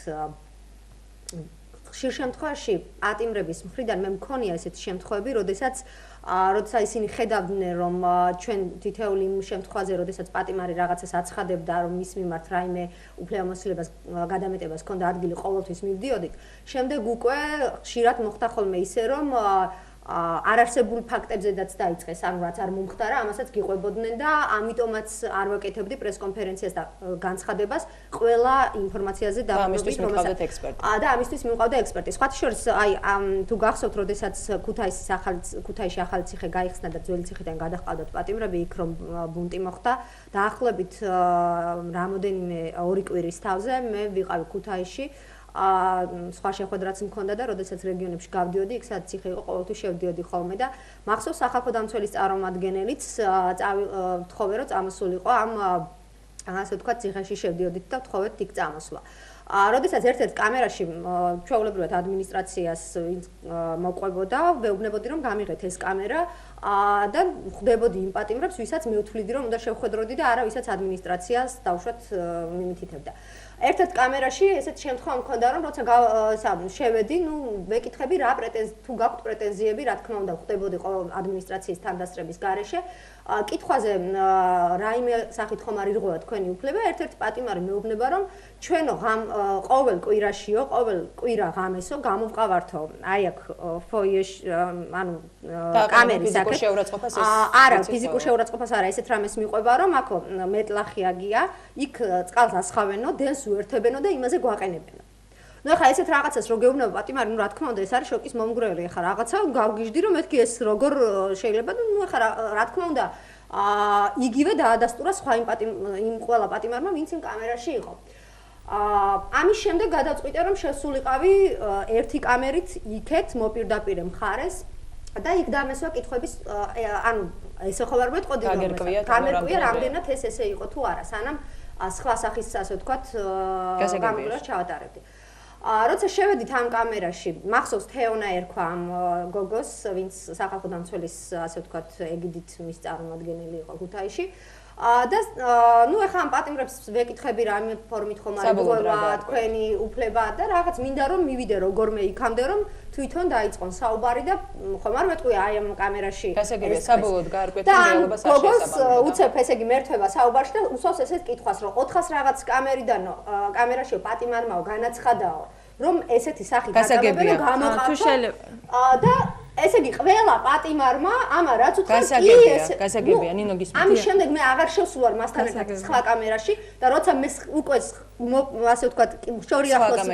ხშირ შემთხვევაში პატიმრების მხრიდან მე მქონია ესეთი შემთხვევები, როდესაც ისინი ხედავდნენ, რომ ჩვენ თითოეული იმ შემთხვევაზე, როდესაც პატიმარი რაღაცას აცხადებდა, რომ მის მიმართ რაიმე უფლებამოსილებას გადამეტებას ჰქონდა ადგილი, ყოველთვის მივდიოდით. შემდეგ უკვე ხშირად მოხდა ხოლმე ისე, რომ არარსებულ ფაქტებზედაც დაიწყეს, ანუ რაც არ მომხდარა, ამასაც გიყვებოდნენ და ამიტომაც არ ვაკეთებდი პრესკონფერენციას და განცხადებას ყველა ინფორმაციაზე დაყრდნობით, რომელსაც და ამისთვის მივყავდა ექსპერტი. სხვათა შორის, თუ გახსოვთ, როდესაც ქუთაისში ახალი ციხე გაიხსნა და ძველი ციხიდან გადაჰყავდათ პატიმრები, იქ რომ ბუნტი მოხდა, დაახლოებით რამოდენიმე 2 კვირის თავზე მე ვიყავი ქუთაისში. სხვა შეხვედრაც მქონდა და როდესაც რეგიონებში გავდიოდი, იქ სადაც ციხე იყო, ყოველთვის შევდიოდი ხოლმე და მახსოვს სახალხო დამცველის წარმომადგენელიც ვთხოვე რომ წამოსულიყო ამ ასე ვთქვათ ციხეში შევდიოდით და ვთხოვეთ იქ წამოსვლა. როდესაც ერთ-ერთ კამერაში ჩვეულებრივად ადმინისტრაციას მოყვებოდა, ვეუბნებოდი რომ გამიღეთ ეს კამერა და ხვდებოდი იმ პატიმრებს, ვისაც მე ვთვლიდი რომ უნდა შევხვედროდი და არა ვისაც ადმინისტრაციას დავუშვათ მიმითითებდა. ერთ-ერთ კამერაში ესეთ შემთხვევა მქონდა რომ როცა შევედი, ვეკითხები რა თუ გაქვთ პრეტენზიები, რა თქმა უნდა, ხვდებოდი ყოველ ადმინისტრაციის თანდასწრების გარეშე. კითხვაზე რაიმე სახით ხომ არ ირღვევა თქვენი უფლება, ერთ-ერთი პატიმარი მეუბნება რომ ჩვენო ყოველ კვირაშიო, ყოველ კვირა ღამესო გამოვყავართო აი აქ ფოიეში, ანუ კამერის აქ შეურაცხყოფას არა, ფიზიკურ შეურაცხყოფას არა, ესეთ რამეს მიყვება რომ აქო მეტლახიაგია, იქ წყალს ასხავენო, დენს უერთებენო და იმაზე გვაყენებენო. ახლა ესეთ რაღაცას რო გეუბნება პატიმარი, რა თქმა უნდა, ეს არის შოკის მომგვრელი, ახლა რაღაცა გავგიჟდი რომ მეთქი ეს როგორ შეიძლება, ახლა რა თქმა უნდა, იგივე დაადასტურა სხვა იმ ყველა პატიმარმა, ვინც იმ კამერაში იყო. ამის შემდეგ გადავწყვიტე რომ შესულიყავი ერთი კამერით იქეთ მოპირდაპირე მხარეს და იქ დამესვა კითხვების, ანუ ესე ხო არ მეტყოდი რომ გამერკვია რამდენად ესე იყო თუ არა, სანამ სხვა სახის ასე ვთქვათ გამოკვლევას ჩავატარებდი. როცა შევედით ამ კამერაში, მახსოვს თეონა ერქვა ამ გოგოს, ვინც სახალხო დამცველის ასე ვთქვათ ეგიდით მის წარმომადგენელი იყო ქუთაისში. და ახლა ამ პატიმრებს ვეკითხები რა ფორმით ხომ არის გოლა თქვენი უფლება და რაღაც მინდა რომ მივიდე როგორმე იქამდე რომ თვითონ დაიწყონ საუბარი და ხომ არ მეტყვია აი ამ კამერაში გასაგებია საბოლოოდ გაარკვეთ რეალობას არ შესაბამისად. უცებ ესე იგი მერთვება საუბარში და უსვავს ესეთ კითხვას რომ 400 რაღაც კამერაშიო პატიმარმაო განაცხადაო რომ ესეთი სახით გასაგებია გამოყავდა და ესე იგი ყველა პატიმარმა ამა რაც უთხრა გასაგებია ნინო გისმენთ ამის შემდეგ მე აღარ შევსულვარ მასთან ერთად სხვა კამერაში და როცა მე უკვე ასე ვთქვათ შორი ახლოს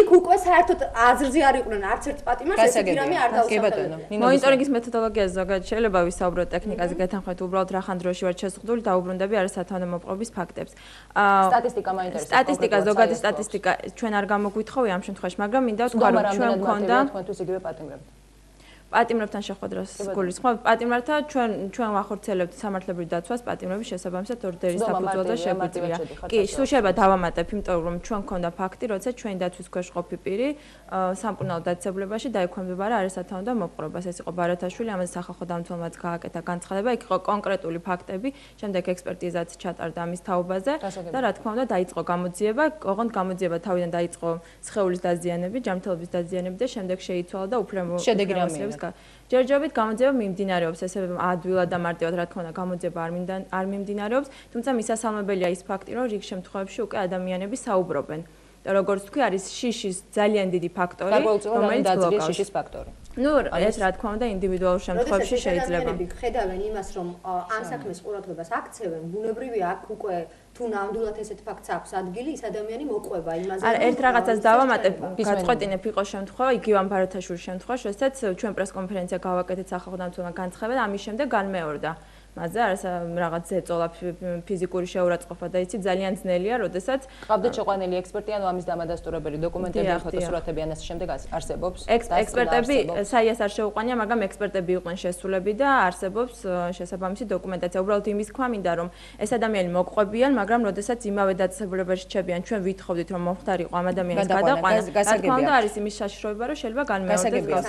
იქ უკვე საერთოდ აზრზე არ იყვნენ არც ერთ პატიმარს ესეთი რამე არ დაუსახელებია. მონიტორინგის მეთოდოლოგიაზე ზოგადად შეიძლება ვისაუბროთ ტექნიკაზე გეთანხმებით უბრალოდ რა ხან დროში ვარ შეზღუდული და უბრუნდები არასათანადო მოპყრობის ფაქტებს. სტატისტიკა მაინტერესებს. სტატისტიკა ზოგადი სტატისტიკა ჩვენ არ გამოგვითხოვი ამ შემთხვევაში, მაგრამ მინდა ვთქვა რომ ჩვენ მქონდა თქვენთვის იგივე პატიმრები. პატიმრებთან შეხვედრას გულისხმობ. პატიმართა ჩვენ ვახორციელებთ სამართლებრივ დაცვას პატიმრების შესაბამისად ორდერის საფუძველზე შეგვიძლია. კი, სულ შეიძლება დავამატებ, იმიტომ რომ ჩვენ მქონდა ფაქტი, როცა ჩვენი დაცვის ქვეშ ყოფი პირი სამკურნალო დაწესებულებაში დაექვემდებარა არასათანადო მოპყრობას. ეს იყო ბარათაშვილი, ამაზე სახალხო დამცველმაც გააკეთა განცხადება, იქ იყო კონკრეტული ფაქტები, შემდეგ ექსპერტიზაც ჩატარდა ამის თაობაზე და რა თქმა უნდა დაიწყო გამოძიება, ოღონდ გამოძიება თავიდან დაიწყო სხეულის დაზიანებით, ჯანმრთელობის დაზიანებით და შემდეგ შეიცვალა და უფლება შედეგი რა მიიღო. ჯერჯერობით გამოძიება მიმდინარეობს, ესე ადვილად და მარტივად რა თქმა უნდა გამოძიება არ მიმდინარეობს, თუმცა მისასალმებელია ის ფაქტი, რომ რიგ შემთხვევებში უკვე ადამიანები საუბრობენ. და როგორც თქვი, არის შიშის ძალიან დიდი ფაქტორი, რომელიც დაძლია შიშის ფაქტორი. ეს რა თქმა უნდა ინდივიდუალურ შემთხვევებში შეიძლება. ხედავენ იმას, რომ ამ საქმეს ყურადღებას აქცევენ, ბუნებრივია აქ უკვე თუ ნამდვილად ესეთ ფაქტს აქვს ადგილი, ის ადამიანი მოყვება იმაზე. არა, ერთ რაღაცას დავამატებ, გაწყვეტინებ იყო შემთხვევა, იგივე ამ ბარათაშვილის შემთხვევაში, როდესაც ჩვენ პრესკონფერენცია გავაკეთეთ სახალხო დამცველმა განცხადება და ამის შემდეგ განმეორდა. მასზე არის რაღაც ზეწოლა ფიზიკური შეურაცხყოფა და იცი ძალიან ძნელია, როდესაც ყავდეთ შეყვანილი ექსპერტი, ანუ ამის დამადასტურებელი დოკუმენტები, ფოტოსურათები ან ასე შემდეგ არსებობს. ექსპერტები საიას არ შეუყვანია, მაგრამ ექსპერტები იყვნენ შესულები და არსებობს შესაბამისი დოკუმენტაცია. უბრალოდ იმის თქვა მინდა, რომ ეს ადამიანი მოყვებიან, მაგრამ როდესაც იმავე დაწესებულებაში რჩებიან, ჩვენ ვითხოვდით, რომ მომხდარიყო ამ ადამიანის გადაყვანა. რა თქმა უნდა, არის იმის საშიშროება, რომ შეიძლება განმეორდეს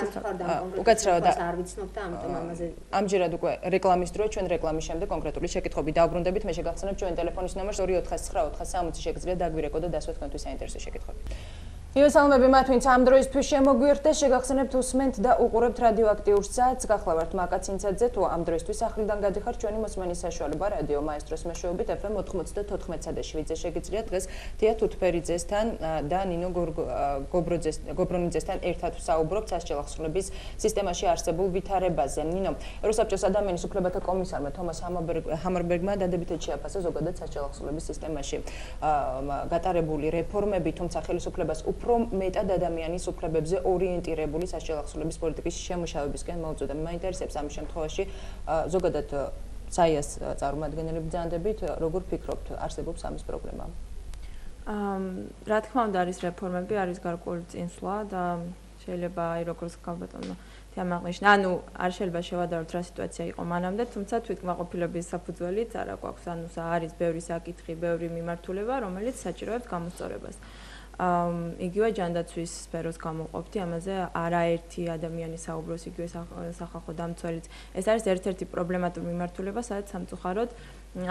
უკაცრავად არ ვიცნობ და ამიტომ ამაზე ამჯერად უკვე რეკლამის დრო ჩვენ რეკლამის შემდეგ კონკრეტული შეკითხვები დაუბრუნდებით, მე შეგახსენებ ჩვენი ტელეფონის ნომერს 249 460 შეგიძლიათ დაგვირეკო და დასვათ თქვენთვის საინტერესო შეკითხვები. მივესალმები მათ, ვინც ამ დროისთვის შემოგვიერთდეს, შეგახსენებთ უსმენთ და უყურებთ რადიოაქტიურ საათს, გახლავართ მაკაცინცაძე, თუ ამ დროისთვის ახლიდან გადიხართ ჩვენი მოსმენის საშუალება რადიო მაესტროს მეშვეობით FM 94.7-ზე შეგიძლიათ დღეს თია თუთფერიძესთან და ნინო გობრონიძესთან ერთად ვსაუბრობთ სასჯელახსრულების სისტემაში არსებულ ვითარებაზე. ნინო, ევროსაბჭოს ადამიანის უფლებათა კომისარმა თომას ჰამარბერგმა დადებითად შეაფასა ზოგადად სასჯელახსრულების სისტემაში გატარებული რეფორმები, თუმცა ხელისუფლებას უფრო მეტად ადამიანის უფლებებზე ორიენტირებული სასჯელახსრულების პოლიტიკის შემუშავებისკენ მოუწოდა. მაინტერესებს ამ შემთხვევაში ზოგადად საიას წარმომადგენლები ბრძანდებით, როგორ ფიქრობთ, არსებობს ამის პრობლემა? რა თქმა უნდა არის რეფორმები, არის გარკვეული წინსვლა და შეიძლება აი როგორც გაბატონო თამაღნიშნა ანუ არ შეიძლება შევადაროთ რა სიტუაცია იყო მანამდე თუმცა თვითკმაყოფილების საფუძველით არა გვაქვს ანუ არის ბევრი საკითხი ბევრი მიმართულება რომელიც საჭიროებს გამოსწორებას იგივე ჯანდაცვის სფეროს გამოვყოფთ ამაზე არაერთი ადამიანი საუბრობს იგივე სახალხო დამცველიც ეს არის ერთ-ერთი პრობლემატური მიმართულება სადაც სამწუხაროდ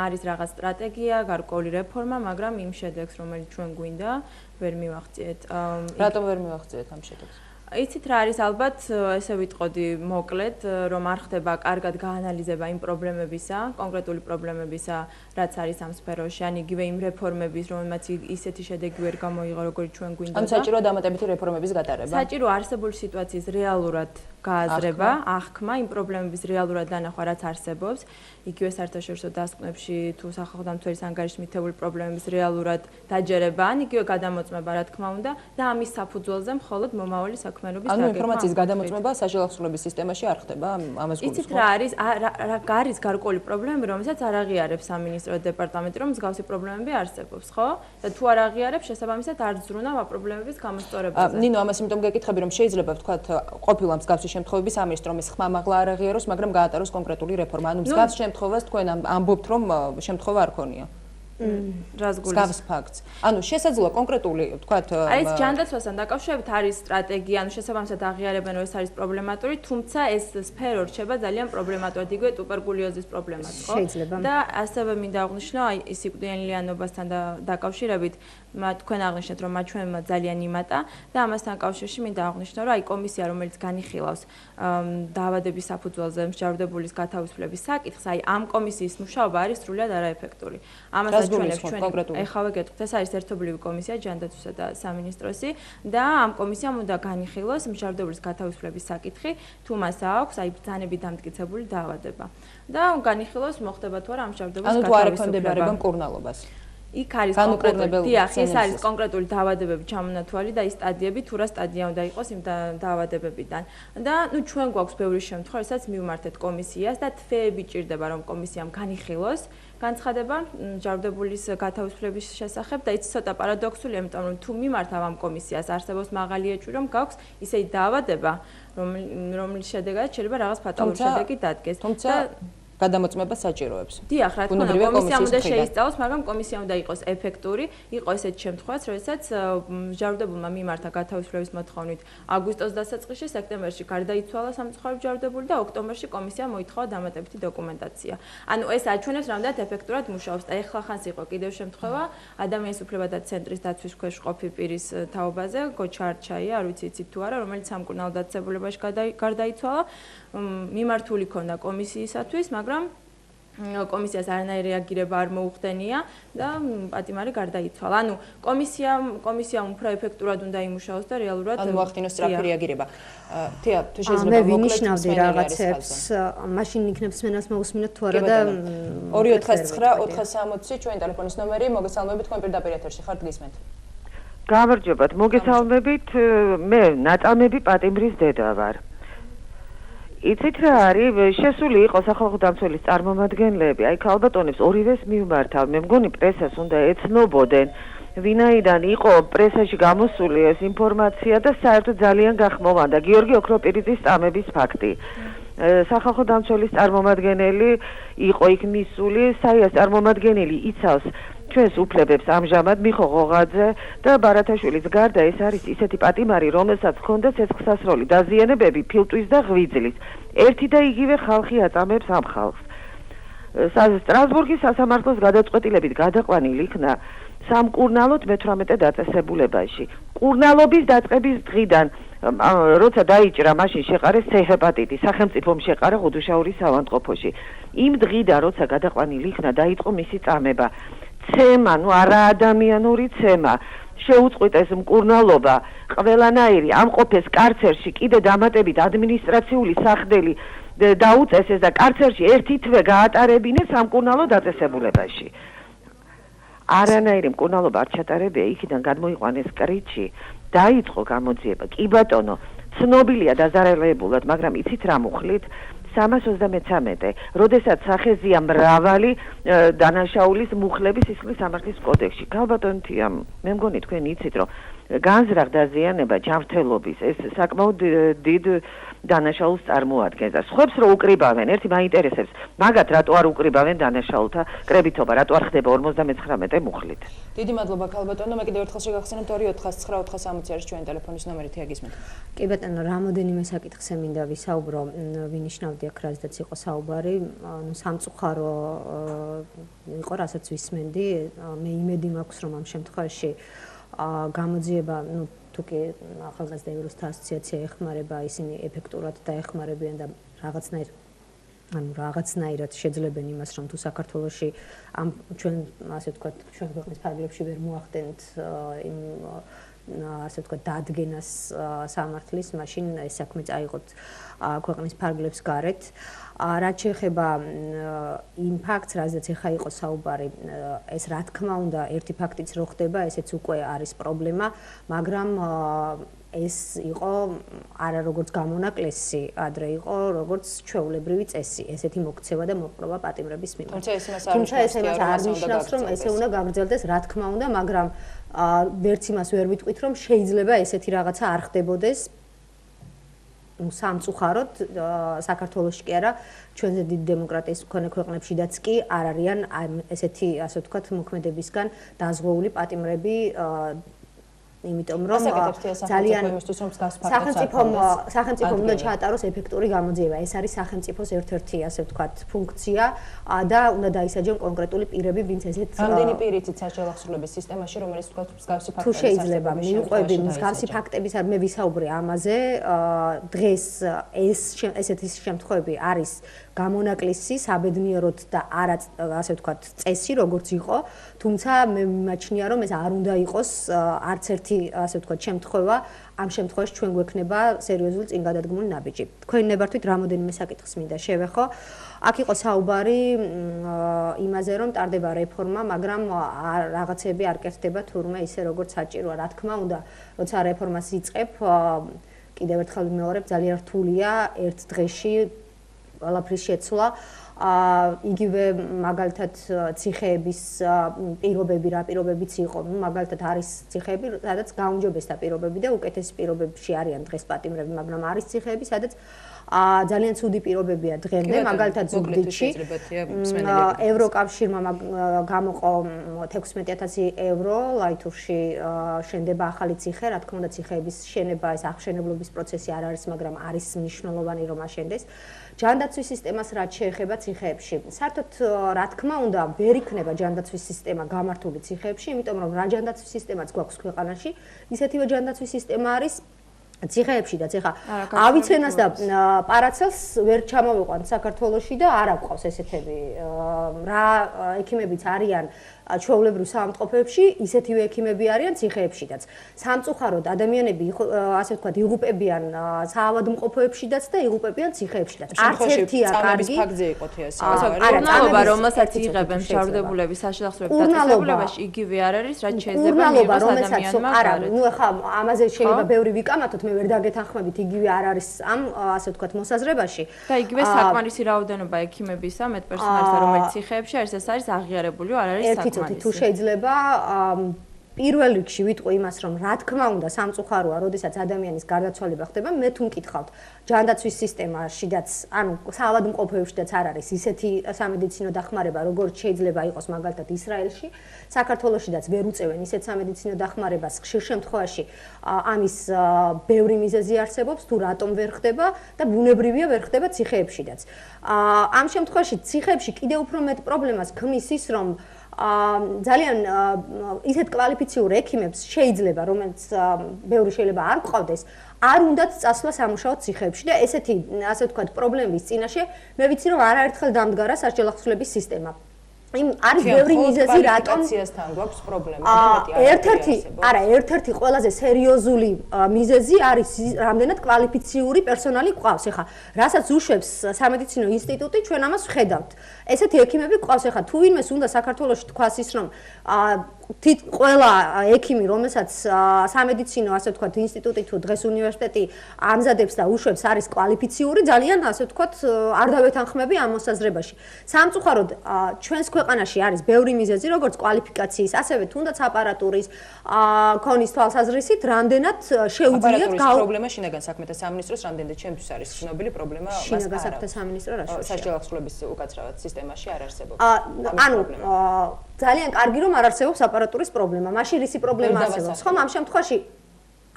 არის რაღაც სტრატეგია გარკვეული რეფორმა მაგრამ იმ შედეგს რომელიც ჩვენ გვინდა ვერ მივახციეთ რატომ ვერ მივახციეთ ამ შედეგს იცით რა არის ალბათ ესე ვიტყოდი მოკლედ რომ არ ხდება კარგად გაანალიზება იმ პრობლემებისა, კონკრეტული პრობლემებისა, რაც არის ამ სფეროში, ან იგივე იმ რეფორმების, რომელმაც ისეთი შედეგი ვერ გამოიღო, როგორც ჩვენ გვინდა. ან საჭიროა დამატებითი რეფორმების გატარება. საჭირო არსებული სიტუაციის რეალურად გააზრება, აღქმა იმ პრობლემების რეალურად დანახვა, რაც არსებობს. იგივე საერთაშორისო დასკვნებში თუ სახალხო დამცველის ანგარიშში მითებული პრობლემების რეალურად დაჯერება, ან იგივე გადამოწმება, რა თქმა უნდა, და ამის საფუძველზე მხოლოდ მომავალი საქმიანობის ანუ ინფორმაციის გადამოწმება საშუალო ხსოვნების სისტემაში არ ხდება, ამას გულისხმობთ. იცით რა არის გარკვეული პრობლემები, რომელსაც არ აღიარებს სამინისტრო დეპარტამენტი, რომ მსგავსი პრობლემები არსებობს, ხო? და თუ არ აღიარებს, შესაბამისად არ ზრუნავ ამ პრობლემების გამოსწორებაზე. ნინო, ამას იმიტომ გეკითხები, რომ შეიძლება ვთქვათ, ყოფილა მსგავსი შემთხვევები სამინისტრომის ხმა მაღლა არ აღიაროს, მაგრამ გაატაროს კონკრეტული რეფორმა. ანუ მსგავს შემთხვევას თქვენ ამბობთ, რომ შემთხვევა არ ქონია. რას გულისხმობთ? ფაქტს. ანუ შესაძლოა კონკრეტული, ვთქვათ, არის ჯანდაცვასთან დაკავშირებით არის სტრატეგია, ანუ შესაბამისად აღიარებენ, რომ ეს არის პრობლემატური, თუმცა ეს სფერო რჩება ძალიან პრობლემატურად, იგივე ტუბერკულოზის პრობლემაც, ხო? და ასევე მინდა აღვნიშნო, აი სიკვდილიანობასთან დაკავშირებით, თქვენ აღნიშნეთ, რომ მათ ჩვენმა ძალიან იმატა და ამასთან კავშირში მინდა აღვნიშნო, რომ აი კომისია, რომელიც განიხილავს დაავადების საფუძველზე მსჯავრდებულის გათავისუფლების საკითხს, აი ამ კომისიის მუშაობა არის სრულიად არაეფექტური. ამასაც ეხავე გეტყვით, ეს არის ერთობლივი კომისია ჯანდაცვისა და სამინისტროსი და ამ კომისიამ უნდა განიხილოს მსჯავრდებულის გათავისუფლების საკითხი, თუ მას აქვს აი ბრძანებით დამტკიცებული დაავადება. და განიხილოს მოხდება თუ არა ამ მსჯავრდებულის გათავისუფლება. ანუ თუ არ ექვემდებარება მკურნალობას. იქ არის კონკრეტული, ეს არის კონკრეტული დაავადებების ჩამონათვალი და ის სტადიები, თუ რა სტადია უნდა იყოს იმ დაავადებებიდან. და ნუ ჩვენ გვაქვს ბევრი შემთხვევა, რასაც მივმართეთ კომისიას და თვეები ჭირდება, რომ კომისიამ განიხილოს განცხადება მსჯავრდებულის გათავისუფლების შესახებ და ის ცოტა პარადოქსულია, იმიტომ რომ თუ მიმართავ ამ კომისიას არსებობს მაღალი ეჭვი, რომ გაქვს ისეთი დაავადება, რომლის შედეგად შეიძლება რაღაც ფატალური შედეგი დადგეს. თუმცა გადამოწმება საჭიროებს. დიახ, რა თქმა უნდა, კომისიამ უნდა შეისწავლოს, მაგრამ კომისია უნდა იყოს ეფექტური, იყოს ესეთი შემთხვევაც, როდესაც მსჯავრდებულმა მიმართა გათავისუფლების მოთხოვნით აგვისტოს დასაწყისში, სექტემბერში გარდაიცვალა სამწუხაროდ მსჯავრდებული და ოქტომბერში კომისიამ მოითხოვა დამატებითი დოკუმენტაცია. ანუ ეს აჩვენებს, რამდენად ეფექტურად მუშაობს და ეხლა ხანს იყო კიდევ შემთხვევა ადამიანის უფლებათა ცენტრის დაცვის ქვეშ ყოფი პირის თაობაზე, გოჩარჩაია, არ ვიცი იცით თუ არა, რომელიც სამკურნალო დაწესებულებაში გარდაიცვალა, მიმართული ქონდა კომისიისათვის, მაგრამ კომისიას არანაირი რეაგირება არ მოუხდენია და პატიმარი გარდაიცვალა. ანუ კომისიამ უფრო ეფექტურად უნდა იმუშაოს და რეალურად ანუ მოახდინოს სწრაფი რეაგირება. თეა, თუ შეიძლება მოკლედ ვინიშნავდი რაღაცებს, მაშინ იქნებს მენას მოусმინოთ თუ არა და 249-460 ჩვენი ტელეფონის ნომერი, მოგესალმებით, თქვენ პირდაპირ ეთერში ხართ, გისმენთ. გამარჯობათ, მოგესალმებით, მე ნაწამები პატიმრის დედა ვარ. იცით რა არის, შესული იყო სახალხო დამცველის წარმომადგენლები, აი ქალბატონებს ორივეს მივმართავ, მე მგონი პრესას უნდა ეცნობოდნენ, ვინაიდან იყო პრესაში გამოსული ეს ინფორმაცია და საერთოდ ძალიან გახმოვანდა გიორგი ოქროპირიძის წამების ფაქტი. სახალხო დამცველის წარმომადგენელი იყო იქ მისული, საიას წარმომადგენელი იცავს ჩვენს უფლებებს ამჟამად მიხო ღოღაძე და ბარათაშვილის გარდა ეს არის ისეთი პატიმარი, რომელსაც ჰქონდა ცეცხლსასროლი დაზიანებები ფილტვის და ღვიძლის. ერთი და იგივე ხალხი აწამებს ამ ხალხს. სტრასბურგის სასამართლოს გადაწყვეტილებით გადაყვანილი იქნა სამკურნალოდ მე-18 დაწესებულებაში. კურნალობის დაწყების დღიდან როცა დაიჭრა, მაშინ შეყარეს C-ჰეპატიტი, სახელმწიფომ შეყარა ღვთისმშობლის ავადმყოფოში. იმ დღიდან, როცა გადაყვანილი იქნა, დაიწყო მისი წამება. ცემა, ნუ არაადამიანური ცემა, შეუწყვეტეს მკურნალობა, ყველანაირი ამყოფეს კარცერში, კიდე დამატებით ადმინისტრაციული სახლი დაუწესეს და კარცერში ერთი თვე გაატარებინეს სამკურნალო დაწესებულებაში. არანაირი მკურნალობა არ ჩატარებია, იქიდან გადმოიყვანეს კრიჩი, დაიწყო გამოძიება. კი ბატონო, ცნობილია დაზარალებულად, მაგრამ იცით რა მუხლით? 323, როდესაც სახეზია მრავალი დანაშაულის მუხლები სისხლის სამართლის კოდექსში. ქალბატონთია, მე მგონი თქვენ იცით, რომ განზრახ დაზიანება ჯანმრთელობის ეს საკმაოდ დიდ დანაშაულს წარმოადგენს და სხვებს რო უკრიბავენ ერთი მაინტერესებს მაგათ რატო არ უკრიბავენ დანაშაულთა კრებითობა რატო არ ხდება 59 მუხლით დიდი მადლობა ქალბატონო მე კიდევ ერთხელ შეგახსენებთ 249 არის ჩვენი ტელეფონის ნომერი თეაგისმეთ კი ბატონო რამოდენიმე საკითხზე მინდა ვისაუბრო ვინიშნავდი აქ რაზეც იყო საუბარი ну სამწუხარო იყო რასაც ვისმენდი მე იმედი მაქვს რომ ამ შემთხვევაში გამოძიება ну თუკი ახალგაზრდა ევროსთა ასოციაცია ეხმარება ისინი ეფექტურად დაეხმარებიან და რაღაცნაირად შეძლებენ იმას რომ თუ საქართველოში ამ ჩვენ ასე ვთქვათ ჩვენ ქვეყნის ფარგლებში ვერ მოახდენთ იმ ასე ვთქვათ დადგენას სამართლის მაშინ ეს საქმე წაიღოთ ქვეყნის ფარგლებს გარეთ რაც შეეხება იმ ფაქტს რაზეც ახლა იყო საუბარი ეს რა თქმა უნდა ერთი ფაქტიც რო ხდება ესეც უკვე არის პრობლემა მაგრამ ეს იყო არა როგორც გამონაკლისი ადრე იყო როგორც ჩვეულებრივი წესი ესეთი მოქცევა და მოპყრობა პატიმრების მიმართ თუმცა ეს იმას არ ნიშნავს რომ ესე უნდა გაგრძელდეს რა თქმა უნდა მაგრამ ვერც იმას ვერ ვიტყვით რომ შეიძლება ესეთი რაღაცა არ ხდებოდეს სამწუხაროდ საქართველოში კი არა ჩვენზე დიდ დემოკრატიის მქონე ქვეყნებშიდაც კი არ არიან ესეთი ასე ვთქვათ მოქმედებისგან დაზღვეული პატიმრები იმიტომ რომ ძალიან სახელმწიფომ უნდა ჩაატაროს ეფექტური გამოძიება ეს არის სახელმწიფოს ერთ-ერთი ასე ვთქვათ ფუნქცია და უნდა დაისაჯონ კონკრეტული პირები ვინც ესეთ რამდენი პირიც საჯავახსრულების სისტემაში რომელიც ვთქვათ მსგავსი ფაქტები თუ შეიძლება მივყვები მსგავსი ფაქტების არ მე ვისაუბრე ამაზე დღეს ესეთი შემთხვევები არის გამონაკლისი საბედნიეროდ და არა ასე ვთქვათ წესი როგორც იყო თუმცა მე მიმაჩნია რომ ეს არ უნდა იყოს არც ერთი ასე ვთქვათ შემთხვევა ამ შემთხვევაში ჩვენ გვექნება სერიოზული წინგადადგმული ნაბიჯი თქვენი ნებართვით რამოდენიმე საკითხს მინდა შევეხო აქ იყო საუბარი იმაზე რომ ტარდება რეფორმა მაგრამ რაღაცები არ კეთდება თურმე ისე როგორც საჭიროა რა თქმა უნდა როცა რეფორმას იწყებ კიდევ ერთხელ ვიმეორებ ძალიან რთულია ერთ დღეში ყველაფრის შეცვლა იგივე მაგალითად ციხეების პირობები რა პირობებიც იყო ну მაგალითად არის ციხეები სადაც გაუმჯობესდა პირობები და უკეთესი პირობებში არიან დღეს პატიმრები მაგრამ არის ციხეები სადაც ძალიან ცუდი პირობებია დღემდე მაგალითად ზუგდიდში ევროკავშირმა გამოყო 16000 евро ლაითურში შენდება ახალი ციხე რა თქმა უნდა ციხეების შენება ეს აღშენებლობის პროცესი არ არის მაგრამ არის მნიშვნელოვანი რომ აშენდეს ჯანდაცვის სისტემას რაც შეეხება ციხეებში საერთოდ რა თქმა უნდა ვერ იქნება ჯანდაცვის სისტემა გამართული ციხეებში იმიტომ რომ რა ჯანდაცვის სისტემაც გვაქვს ქვეყანაში ისეთივე ჯანდაცვის სისტემა არის ციხეებშიდაც ეხა ავიცენას და პარაცელს ვერ ჩამოვიყვანთ საქართველოში და არ აყვავს ესეთები რა ექიმებიც არიან ჩვეულებრივ საავადმყოფოებში ისეთივე ექიმები არიან ციხეებშიდაც სამწუხაროდ ადამიანები ასე ვთქვათ იღუპებიან საავადმყოფოებშიდაც და იღუპებიან ციხეებშიდაც არც ერთია კარგი ფაქტზე იყო ეს ურნალობა რომელსაც იღებენ მშავდებულები საშახსოვრების დაწესებულებაში იგივე არ არის რაც შეიძლება მიიღოს ადამიანმა არა ნუ ეხა ამაზე შეიძლება ბევრი ვიკამათოთ მე ვერ დაგეთანხმებით იგივე არ არის ამ ასე ვთქვათ მოსაზრებაში და იგივე საკმარისი რაოდენობა ექიმებისა მეტ პერსონალისა რომელიც ციხეებში არის ეს არის აღიარებული არ არის საკმარისი თუ შეიძლება პირველ რიგში ვიტყვი იმას რომ რა თქმა უნდა სამწუხაროა როდესაც ადამიანის გარდაცვალება ხდება მე თუ მკითხავთ ჯანდაცვის სისტემაშიდაც ანუ საავადმყოფოებშიდაც არ არის ისეთი სამედიცინო დახმარება როგორც შეიძლება იყოს მაგალითად ისრაელში საქართველოშიდაც ვერ უწევენ ისეთ სამედიცინო დახმარებას ხშირ შემთხვევაში ამის ბევრი მიზეზი არსებობს თუ რატომ ვერ ხდება და ბუნებრივია ვერ ხდება ციხეებშიდაც ამ შემთხვევაში ციხეებში კიდევ უფრო მეტ პრობლემას ქმნის ის რომ ძალიან ისეთ კვალიფიციურ ექიმებს შეიძლება რომელიც ბევრი შეიძლება არ გყავდეს არ უნდათ წასვლა სამუშაოდ ციხეებში და ესეთი ასე ვთქვათ პრობლემების წინაშე მე ვიცი რომ არაერთხელ დამდგარა სასჯელახსრულების სისტემა იმ არის ბევრი მიზეზი რატომ კვალიფიკაციასთან გვაქვს პრობლემა ერთ-ერთი ყველაზე სერიოზული მიზეზი არის რამდენად კვალიფიციური პერსონალი გვყავს ეხა რასაც უშვებს სამედიცინო ინსტიტუტი ჩვენ ამას ვხედავთ ესეთი ექიმები გვყავს ეხა თუ ვინმეს უნდა საქართველოში თქვას ის რომ ყველა ექიმი, რომელსაც სამედიცინო, ასე ვთქვათ, ინსტიტუტი თუ დღეს უნივერსიტეტი ამზადებს და უშვებს, არის კვალიფიციური, ძალიან, ასე ვთქვათ, არ დავეთანხმები ამ მოსაზრებაში. სამწუხაროდ, ჩვენს ქვეყანაში არის ბევრი მიზეზი, როგორც კვალიფიკაციის, ასევე თუნდაც აპარატურის, ქონის თვალსაზრისით, რამდენად შეუძლიათ პრობლემა შინაგან საქმეთა სამინისტროს რამდენად ჩემთვის არის ცნობილი პრობლემა მას შინაგან საქმეთა სამინისტრო რა შეუძლია. სასჯელ ახსნილების უკაცრავად სისტემაში არ არსებობს. ანუ ძალიან კარგი რომ არ არსებობს აპარატურის პრობლემა. მაშინ რისი პრობლემა არსებობს? ხომ ამ შემთხვევაში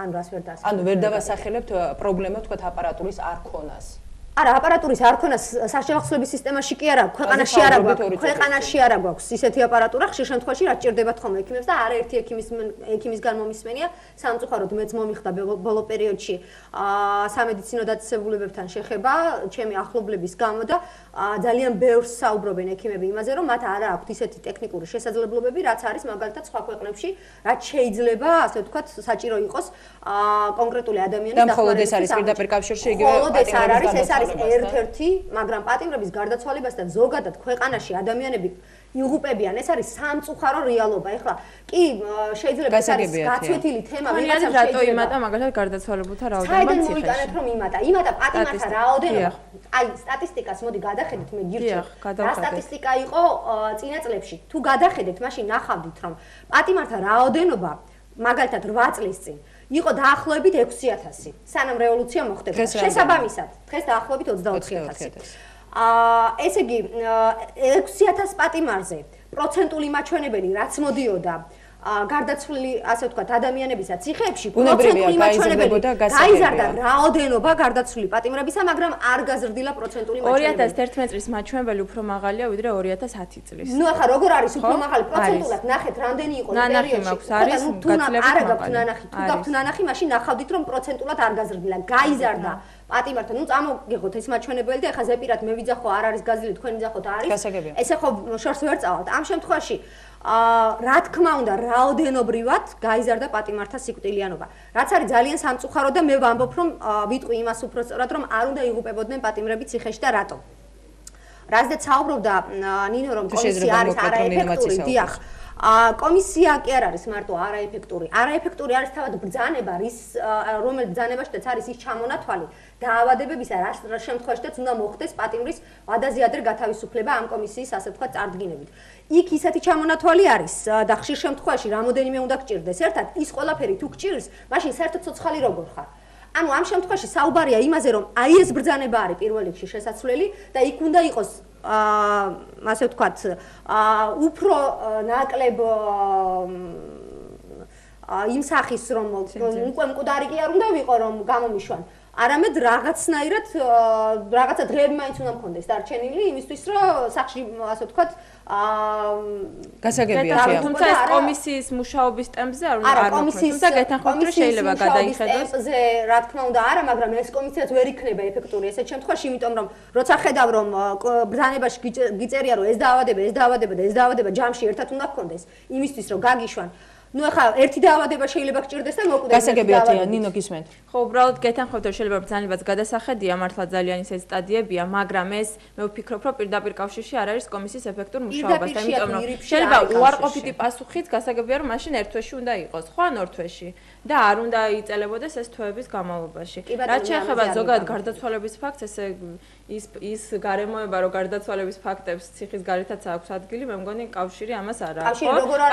ანუ რას ვერ დასახელებთ? ანუ ვერ დავასახელებთ პრობლემა თქვათ აპარატურის არ ქონას. არა, აპარატურის არ ქონას სასჯელ ახსნილების სისტემაში კი არა, ქვეყანაში არა გვაქვს. ქვეყანაში არა გვაქვს ისეთი აპარატურა, ხშირ შემთხვევაში რაც ჭირდებათ ხოლმე ექიმებს და არაერთი ექიმისგან მომისმენია. სამწუხაროდ მეც მომიხდა ბოლო პერიოდში სამედიცინო დაწესებულებებთან შეხება ჩემი ახლობლების გამო და ძალიან ბევრს საუბრობენ ექიმები იმაზე, რომ მათ არ აქვთ ისეთი ტექნიკური შესაძლებლობები, რაც არის მაგალითად სხვა ქვეყნებში, რაც შეიძლება, ასე ვთქვათ, საჭირო იყოს კონკრეტული ადამიანის დახმარების. და მხოლოდ ეს არის პირდაპირ კავშირში იგივე პატიმრების ეს არის ერთ-ერთი, მაგრამ პატიმრების გარდაცვალებასთან ზოგადად ქვეყანაში ადამიანები იღუპებიან, ეს არის სამწუხარო რეალობა. ეხლა კი შეიძლება ეს არის გაცვეთილი თემა, ვიღაცამ რატო იმატა მაგალითად გარდაცვალებულთა რაოდენობა საერთოდ მოიტანეთ რომ იმატა პატიმართა რაოდენობა. აი სტატისტიკას მოდი გადახედეთ მე გირჩევთ. რა სტატისტიკა იყო წინა წლებში? თუ გადახედეთ, მაშინ ნახავდით რომ პატიმართა რაოდენობა მაგალითად 8 წლის წინ იყო დაახლოებით 6000. სანამ რევოლუცია მოხდებოდა. შესაბამისად, დღეს დაახლოებით 24000. ესე იგი 6000 პატიმარზე პროცენტული მაჩვენებელი რაც მოდიოდა გარდაცვლილი, ასე ვთქვათ, ადამიანებისა ციხეებში პროცენტული მაჩვენებელი გაიზარდა რაოდენობა გარდაცვლილი პატიმრებისა, მაგრამ არ გაზრდილა პროცენტული მაჩვენებელი. 2011 წლის მაჩვენებელი უფრო მაღალია ვიდრე 2010 წლის. ნუ ახლა როგორ არის უფრო მაღალი პროცენტულად ნახეთ რამდენი იყო პერიოდში. არა გაქვთ ნანახი, თუ გაქვთ ნანახი, მაშინ ნახავდით რომ პროცენტულად არ გაზრდილა, გაიზარდა პატიმართა. ნუ წამოგიღოთ ეს მაჩვენებელი და ახლა ზეპირად მე ვიძახო არ არის გაზრდილი, თქვენი ძახოთ არის. ესე ხო შორს ვერ წავალთ. ამ შემთხვევაში რა თქმა უნდა რაოდენობრივად გაიზარდა პატიმართა სიკვდილიანობა. რაც არის ძალიან სამწუხარო და მე ვამბობ რომ ვიტყვი იმას უფრო სწორად რომ არ უნდა იღუპებოდნენ პატიმრები ციხეში და რატომ. რაზეც საუბრობდა ნინო რომ კომისია არის არაეფექტური, დიახ. კომისია კი არ არის მარტო არაეფექტური. არაეფექტური არის თავად ბრძანება, რომელიც ბრძანებაშიც არის ის ჩამონათვალი დაავადებებისა, რა შემთხვევაშიც უნდა მოხდეს პატიმრის ვადაზიადერ გათავისუფლება ამ კომისიის, ასე ვთქვათ, წარდგინებით. იქ ისეთი ჩამონათვალი არის და ხშირ შემთხვევაში რამოდენიმე უნდა გჭირდეს. ერთად ის ყველაფერი თუ გჭირს, მაშინ საერთოდ ცოცხალი როგორ ხარ? ანუ ამ შემთხვევაში საუბარია იმაზე, რომ აი ეს ბრძანება არის პირველ რიგში შესაძლებელი და იქ უნდა იყოს ასე ვთქვათ, უფრო ნაკლებ იმ სახის რომ უკვე მკვდარი კი არ უნდა ვიყო რომ გამომიშვან. არამედ რაღაცნაირად რაღაცა დღეები მაინც უნდა მქონდეს დარჩენილი იმისთვის რომ სახში ასე ვთქვათ გასაგებია თუმცა ეს კომისიის მუშაობის ტემპზე არ უნდა მოხდეს თუმცა გეთანხმებით რომ შეიძლება გადაიხედოს ტემპზე რა თქმა უნდა არა მაგრამ ეს კომისიაც ვერ იქნება ეფექტური ესეთ შემთხვევაში იმიტომ რომ როცა ხედავ რომ ბრძანებაში გიწერია რომ ეს დაავადება ჯამში ერთად უნდა გქონდეს იმისთვის რომ გაგიშვან ну ახლა ერთი დაავადება შეიძლება გჭირდეს და მოკვდეს. გასაგებია, ნინო გისმენთ. ხო, უბრალოდ გეთანხმებთ რომ შეიძლება ბრძანებაც გადასახედია, მართლა ძალიან ისეთ სტადიებია, მაგრამ ეს მე ვფიქრობ რომ პირდაპირ კავშირში არ არის კომისიის ეფექტურ მუშაობასთან, იმიტომ რომ შეიძლება უარყოფითი პასუხიც გასაგებია რომ მაშინ ერთ თვეში უნდა იყოს, ხო ან ორ თვეში და არ უნდა იწელებოდეს ეს თვეების განმავლობაში. რაც შეეხება ზოგადად გარდაცვალების ფაქტს, ესე ის გარემოება რომ გარდაცვალების ფაქტებს ციხის გარეთაც აქვს ადგილი, მე მგონი კავშირი ამას არ აქვს.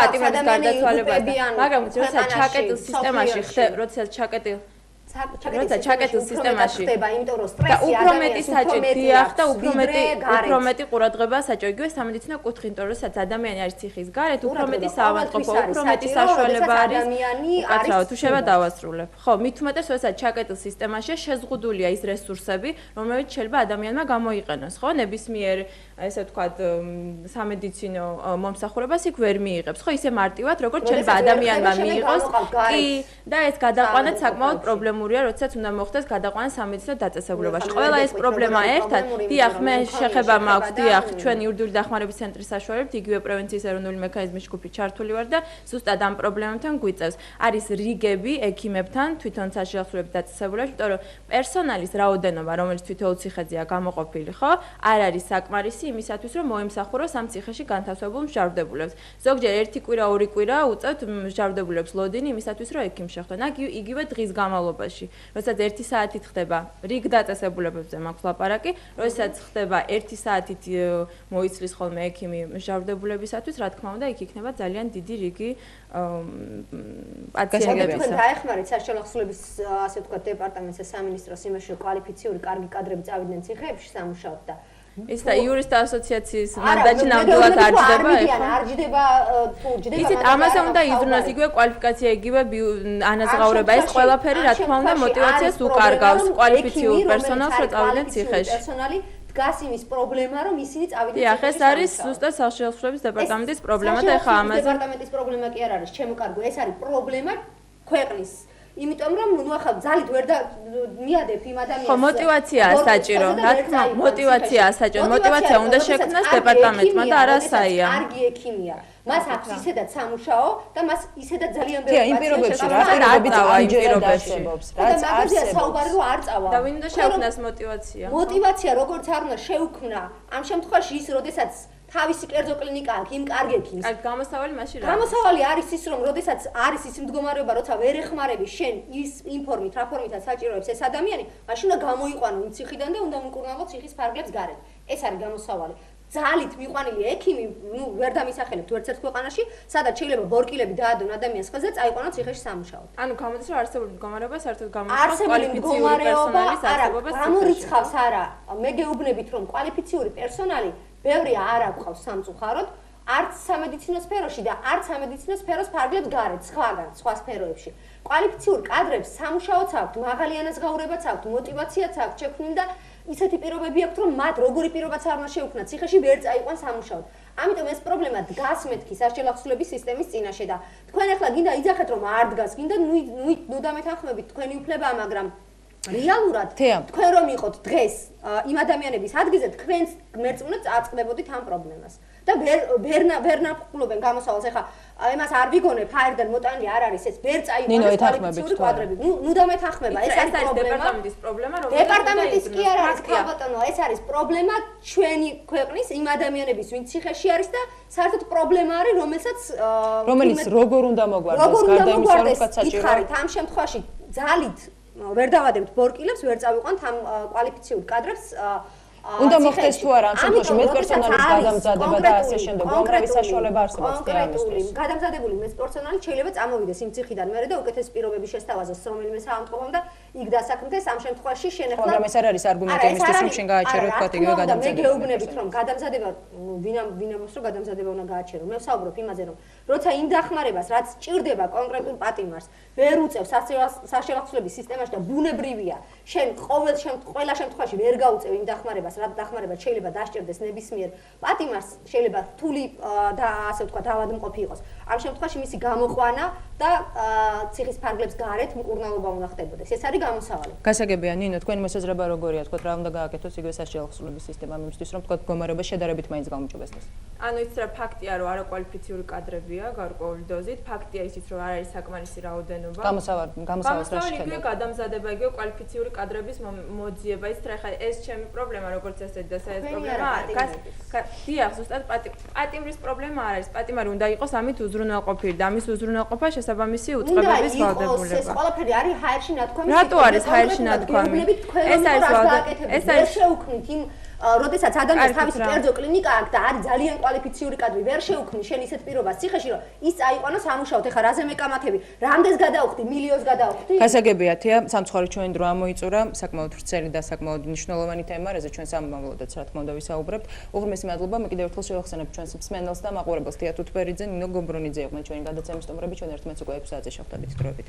პატიმრის გარდაცვალებას მაგრამ როცა ჩაკეტილ სისტემაში როცა ჩაკეტილ სისტემაში ხდება, იმიტომ რომ სტრესი უფრო მეტი საჭიროა და უფრო მეტი ყურადღება საჭირო. იგივე სამედიცინო კუთხით, იმიტომ რომ სადაც ადამიანი არის ციხის გარეთ, უფრო მეტი საავადმყოფო, უფრო მეტი საშუალება არის. უკაცრავად თუ შეიძლება დავასრულებ. ხო, მით უმეტეს როცა ჩაკეტილ სისტემაში შეზღუდულია ის რესურსები, რომლებიც შეიძლება ადამიანმა გამოიყენოს, ხო? ნებისმიერ ესე ვთქვათ სამედიცინო მომსახურებას იქ ვერ მიიღებს. ხო, ისე მარტივად, როგორც შეიძლება ადამიანმა მიიღოს. კი, და ეს გადაყვანაც საკმაოდ პრობლემური პრობლემურია, როდესაც უნდა მოხდეს გადაყვანა სამედიცინო დაწესებულებაში. ყველა ეს პრობლემა ერთად, დიახ, მე შეხება მაქვს, დიახ, ჩვენ იურიდიული დახმარების ცენტრის საშუალებით იგივე პრევენციის ეროვნული მექანიზმის ჯგუფი ჩართული ვარ და ზუსტად ამ პრობლემებთან გვიწევს. არის რიგები ექიმებთან თვითონ საშუალებით დაწესებულებაში, იმიტომ რომ პერსონალის რაოდენობა, რომელიც თვითონ ციხეძეა გამოყოფილი, ხო, არ არის საკმარისი იმისათვის, რომ მოემსახუროს ამ ციხეში განთავსებულ მსჯავრდებულებს. ზოგჯერ ერთი კვირა, ორი კვირა უწევთ მსჯავრდებულებს ლოდინი იმისათვის, რომ ექიმ შეხვდეთ. იგივე დღის განმავლობაში, როდესაც 1 საათით ხდება რიგ დაწესებულებებზე მაქვს ლაპარაკი, როდესაც ხდება 1 საათით მოიცლის ხოლმე ექიმი მსჯავრდებულებისათვის, რა თქმა უნდა, იქ იქნება ძალიან დიდი რიგი პაციენტებისა. თქვენ დაეხმარეთ საშუალების ასე ვთქვათ დეპარტამენტს სამინისტროს იმაში, რომ კვალიფიციური კარგი კადრები წავიდნენ ციხეებში სამუშაოდ და ის და იურისტთა ასოციაციის მანდატი ნამდვილად არ ჯდება ეხლა. არ ჯდება თუ ჯდება. იცით, ამაზე უნდა იზრუნოს იგივე კვალიფიკაცია, იგივე ანაზღაურება, ეს ყველაფერი რა თქმა უნდა мотиваციას უკარგავს კვალიფიციურ პერსონალს, რომ წავიდნენ ციხეში. პერსონალი დგას იმის პრობლემა, რომ ისინი წავიდნენ ციხეში. დიახ, ეს არის ზუსტად საშუალების დეპარტამენტის პრობლემა და ეხლა ამაზე დეპარტამენტის პრობლემა კი არ არის, ჩემო კარგო, ეს არის პრობლემა ქვეყნის. იმიტომ რომ ნუ ახლა ძალით ვერ და მიადებ იმ ადამიანს. ხო, мотиваციაა საჭირო, რა თქმა უნდა, мотиваციაა საჭირო. мотиваცია უნდა შექმნას დეპარტამენტმა და არა საია. კარგი ექიმია. მას აქვს ისედაც სამუშაო და მას ისედაც ძალიან ბევრი პაციენტი. იმ პირობებში რა პირობებით ამჯერად არსებობს, რაც არსებობს. საუბარი რომ არ წავა. და ვინ უნდა შექმნას мотиваცია? мотиваცია როგორც არ უნდა შეუქმნა, ამ შემთხვევაში ის როდესაც თავისი კერძო კლინიკა აქვს იმ კარგ ექიმს. აი, გამოსავალი მაშინ რა? გამოსავალი არის ის, რომ როდესაც არის ის მდგომარეობა, როცა ვერ ეხმარები შენ ის ინფორმით, რა ფორმითაც საჭიროებს ეს ადამიანი, მაშინ უნდა გამოიყვანო იმ ციხიდან და უნდა უმკურნალო ციხის ფარგლებს გარეთ. ეს არის გამოსავალი. ძალით მიყვანილი ექიმი, ნუ ვერ დამისახელებთ ვერც ერთ ქვეყანაში, სადაც შეიძლება ბორკილები დაადონ ადამიანს ხელზე და წაიყვანო ციხეში სამუშაოდ. ანუ გამოდის რომ არსებული მდგომარეობა საერთოდ გამოიწვევს კვალიფიციური პერსონალის არსებობას. გამორიცხავს არა, მე გეუბნებით რომ კვალიფიციური პერსონალი ბევრი არ აქვს სამწუხაროდ, არც სამედიცინო სფეროში და არც სამედიცინო სფეროს ფარგლებს გარეთ, სხვა სფეროებში. კვალიფიციურ კადრებს სამუშაოც აქვთ, მაღალი ანაზღაურებაც აქვთ, мотиваციაც აქვთ შექმნილი და ისეთი პირობები აქვთ, რომ მათ როგორი პირობაც არ უნდა შეუქმნათ, ციხეში ვერ წაიყვან სამუშაოდ. ამიტომ ეს პრობლემა დგას მეთქი საშუალების სისტემის წინაშე და თქვენ ახლა გინდა იძახეთ რომ არ დგას, გინდა ნუ დამეთანხმებით თქვენი უფლება, მაგრამ რეალურად თქვენ რომ იყოთ დღეს იმ ადამიანების ადგილზე, თქვენს მერწმუნეთ წაწყდებოდით ამ პრობლემას. და ვერ ნაფხულობენ გამოსავალს. ახლა იმას არ ვიგონებ, ფაერდან მოტანილი არ არის ეს, ვერ წაიყვანეს კვალიფიციური კვადრები. ნუ დამეთანხმება, ეს არის დეპარტამენტის პრობლემა, რომელიც დეპარტამენტის კი არ არის, ქალბატონო, ეს არის პრობლემა ჩვენი ქვეყნის იმ ადამიანების, ვინც ციხეში არის და საერთოდ პრობლემა არის, რომელიც როგორ უნდა მოგვარდეს, გარდა იმისა, რომ თქვა საჭირო. ამ შემთხვევაში ძალით ვერ დავადებთ ბორკილებს, ვერ წავიყვანთ ამ კვალიფიციურ კადრებს. უნდა მოხდეს თუ არა ამ შემთხვევაში მედპერსონალის გადამზადება და ასე შემდეგ. კონკრეტული საშუალება არსებობს კონკრეტული გადამზადებული მედპერსონალი შეიძლება წამოვიდეს იმ ციხიდან მერე და უკეთეს პირობები შესთავაზოს რომელიმე საავადმყოფომ და იქ დასაქმდეს. ამ შემთხვევაში შენ ახლა მაგრამ ეს არ არის არგუმენტი იმისთვის რომ შენ გააჩერო თქვა იგივე გადამზადება. მე გეუბნებით რომ გადამზადება ვინამოს რომ გადამზადება უნდა გააჩერო. მე ვსაუბრობ იმაზე რომ როცა იმ დახმარებას რაც ჭირდება კონკრეტულ პატიმარს ვერ უწევს საშუალების სისტემაში და ბუნებრივია შენ ყველა შემთხვევაში ვერ გაუწევ იმ დახმარებას რაც დახმარება შეიძლება დასჭირდეს ნებისმიერ პატიმარს შეიძლება რთული და ასე ვთქვათ ავადმყოფი იყოს. ამ შემთხვევაში მისი გამოყვანა და ციხის ფარგლებს გარეთ მკურნალობა უნდა ხდებოდეს. ეს არის გამოსავალი. გასაგებია ნინო, თქვენი მოსაზრება როგორია, თქვათ რა უნდა გააკეთოს იგივე საშუალების სისტემა იმისთვის რომ თქვათ მდგომარეობა შედარებით მაინც გამოჭობესდეს. ანუ იცით რა ფაქტია რომ არაკვალიფიციური კადრებია გარკვეული დოზით, ფაქტია ისიც რომ არ არის საკმარისი რაოდენობა. გამოსავალს რა შეხედავთ? იგივე გადამზადება, იგივე კვალიფიციური კადრების მოძიება, იცით რა ხა ეს ჩემი პრობლემა როგორც ესეთი და ეს პრობლემა დიახ, ზუსტად პატიმრის პრობლემა არ არის. პატიმარი უნდა იყოს ამით უზრუნველყოფილი და ამის უზრუნველყოფა შესაბამისი უწყებების ვალდებულება. ეს ყველაფერი არის ჰაერში ნათქვამი. რატო არის ჰაერში ნათქვამი? ეს არის შეუქმნით იმ როდესაც ადამიანს თავისი კერძო კლინიკა აქვს და არის ძალიან კვალიფიციური კადრი, ვერ შეუქმნის შენ ისეთ პირობას ციხეში, რომ ის წაიყვანო სამუშაოდ. ეხლა რაზე მეკამათები? რამდენს გადაუხდი? მილიონს გადაუხდი? გასაგებია, თია, სამწუხაროდ ჩვენ დრო ამოიწურა, საკმაოდ ვრცელი და საკმაოდ მნიშვნელოვანი თემა, რაზე ჩვენ სამომავლოდაც რა თქმა უნდა ვისაუბრებთ. უღრმესი მადლობა, მე კიდევ ერთხელ შევახსენებ ჩვენს მსმენელს და მაყურებელს თია თუთბერიძე, ნინო გომბრონიძე იყვნენ ჩვენი გადაცემის სტუმრები, ჩვენ ერთმანეთს უკვე 6 საათზე შევხვდებით დროებით.